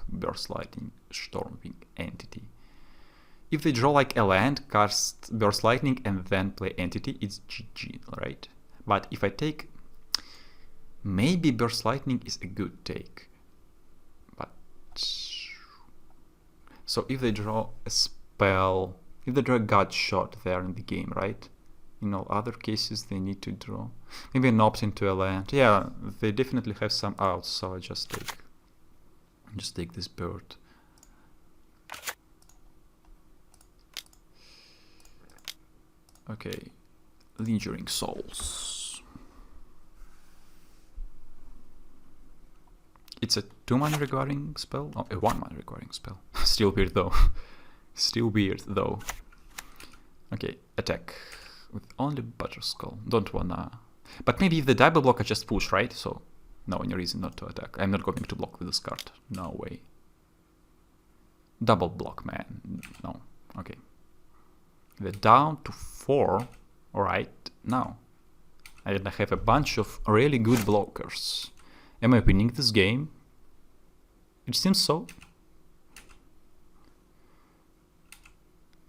Burst Lightning, Storming Entity. If they draw like a land, cast Burst Lightning and then play Entity, it's GG, right? But if I take... Maybe Burst Lightning is a good take. But... So if they draw a spell... If they draw a God Shot, they are in the game, right? In all other cases they need to draw. Maybe an opt into a land. Yeah, they definitely have some outs, so I just take this bird. Okay, Lingering Souls. It's a 2-mana requiring spell? Oh, a 1-mana requiring spell. Still weird though. Still weird though. Okay, attack. With only Butterskull. Don't wanna... But maybe if the double block I just push, right? So, no any reason not to attack. I'm not going to block with this card. No way. Double block, man. No. Okay. They're down to 4. Alright, now. I have a bunch of really good blockers. Am I winning this game? It seems so.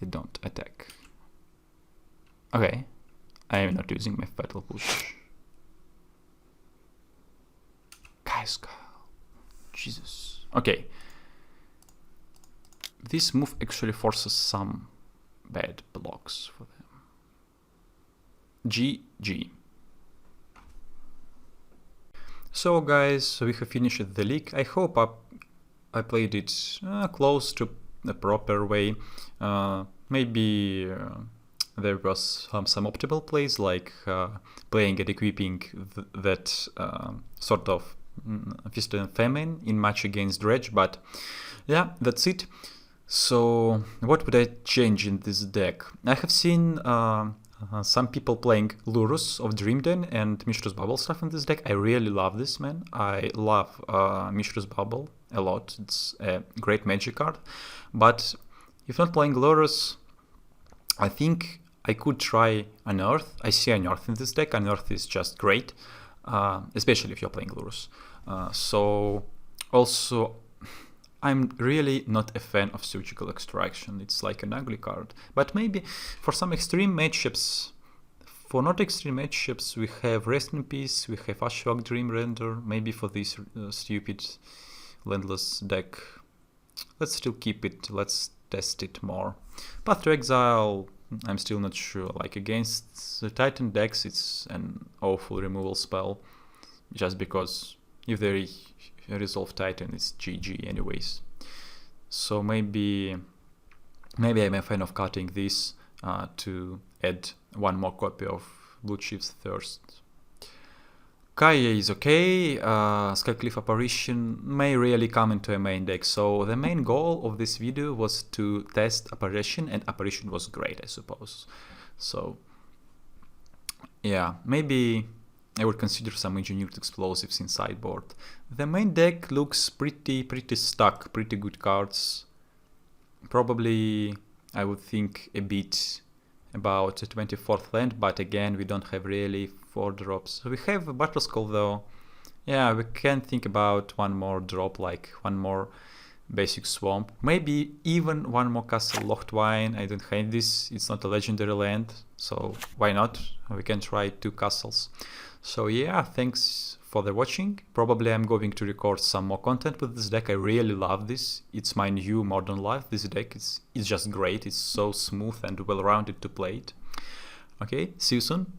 They don't attack. Okay. I am not using my Fatal Push. Skyclave. Jesus. Okay. This move actually forces some bad blocks for them. GG. So guys, we have finished the league. I hope I played it close to the proper way. Maybe there was some optimal plays, like playing and equipping that sort of Fist and Famine in match against Dredge, but yeah, that's it. So what would I change in this deck? I have seen some people playing Lurus of Dreamden and Mishra's Bubble stuff in this deck. I really love this, man. I love Mishra's Bubble a lot. It's a great magic card. But if not playing Lurus, I think I could try Unearth. I see Unearth in this deck. Unearth is just great, especially if you're playing Lurus. So also, I'm really not a fan of Surgical Extraction. It's like an ugly card. But maybe for some extreme matchups, for not extreme matchups, we have Rest in Peace, we have Ashwag Dream Render. Maybe for this stupid landless deck, let's still keep it. Let's test it more. Path to Exile, I'm still not sure. Like against the Titan decks, it's an awful removal spell. Just because if they resolve Titan, it's GG anyways. So maybe I'm a fan of cutting this to add one more copy of Blue Chief's Thirst. Kaya is okay. Skyclave Apparition may really come into a main deck. So the main goal of this video was to test Apparition, and Apparition was great, I suppose. So yeah, maybe I would consider some Engineered Explosives in sideboard. The main deck looks pretty stuck, pretty good cards. Probably I would think a bit about a 24th land, but again we don't have really 4 drops. We have a Battle Skull though. Yeah, we can think about one more drop, like one more basic swamp. Maybe even one more Castle Lochtwine. I don't hate this, it's not a legendary land, so why not? We can try 2 castles. So yeah, thanks for the watching. Probably I'm going to record some more content with this deck. I really love this. It's my new Modern Life. This deck is just great. It's so smooth and well-rounded to play it. Okay, see you soon.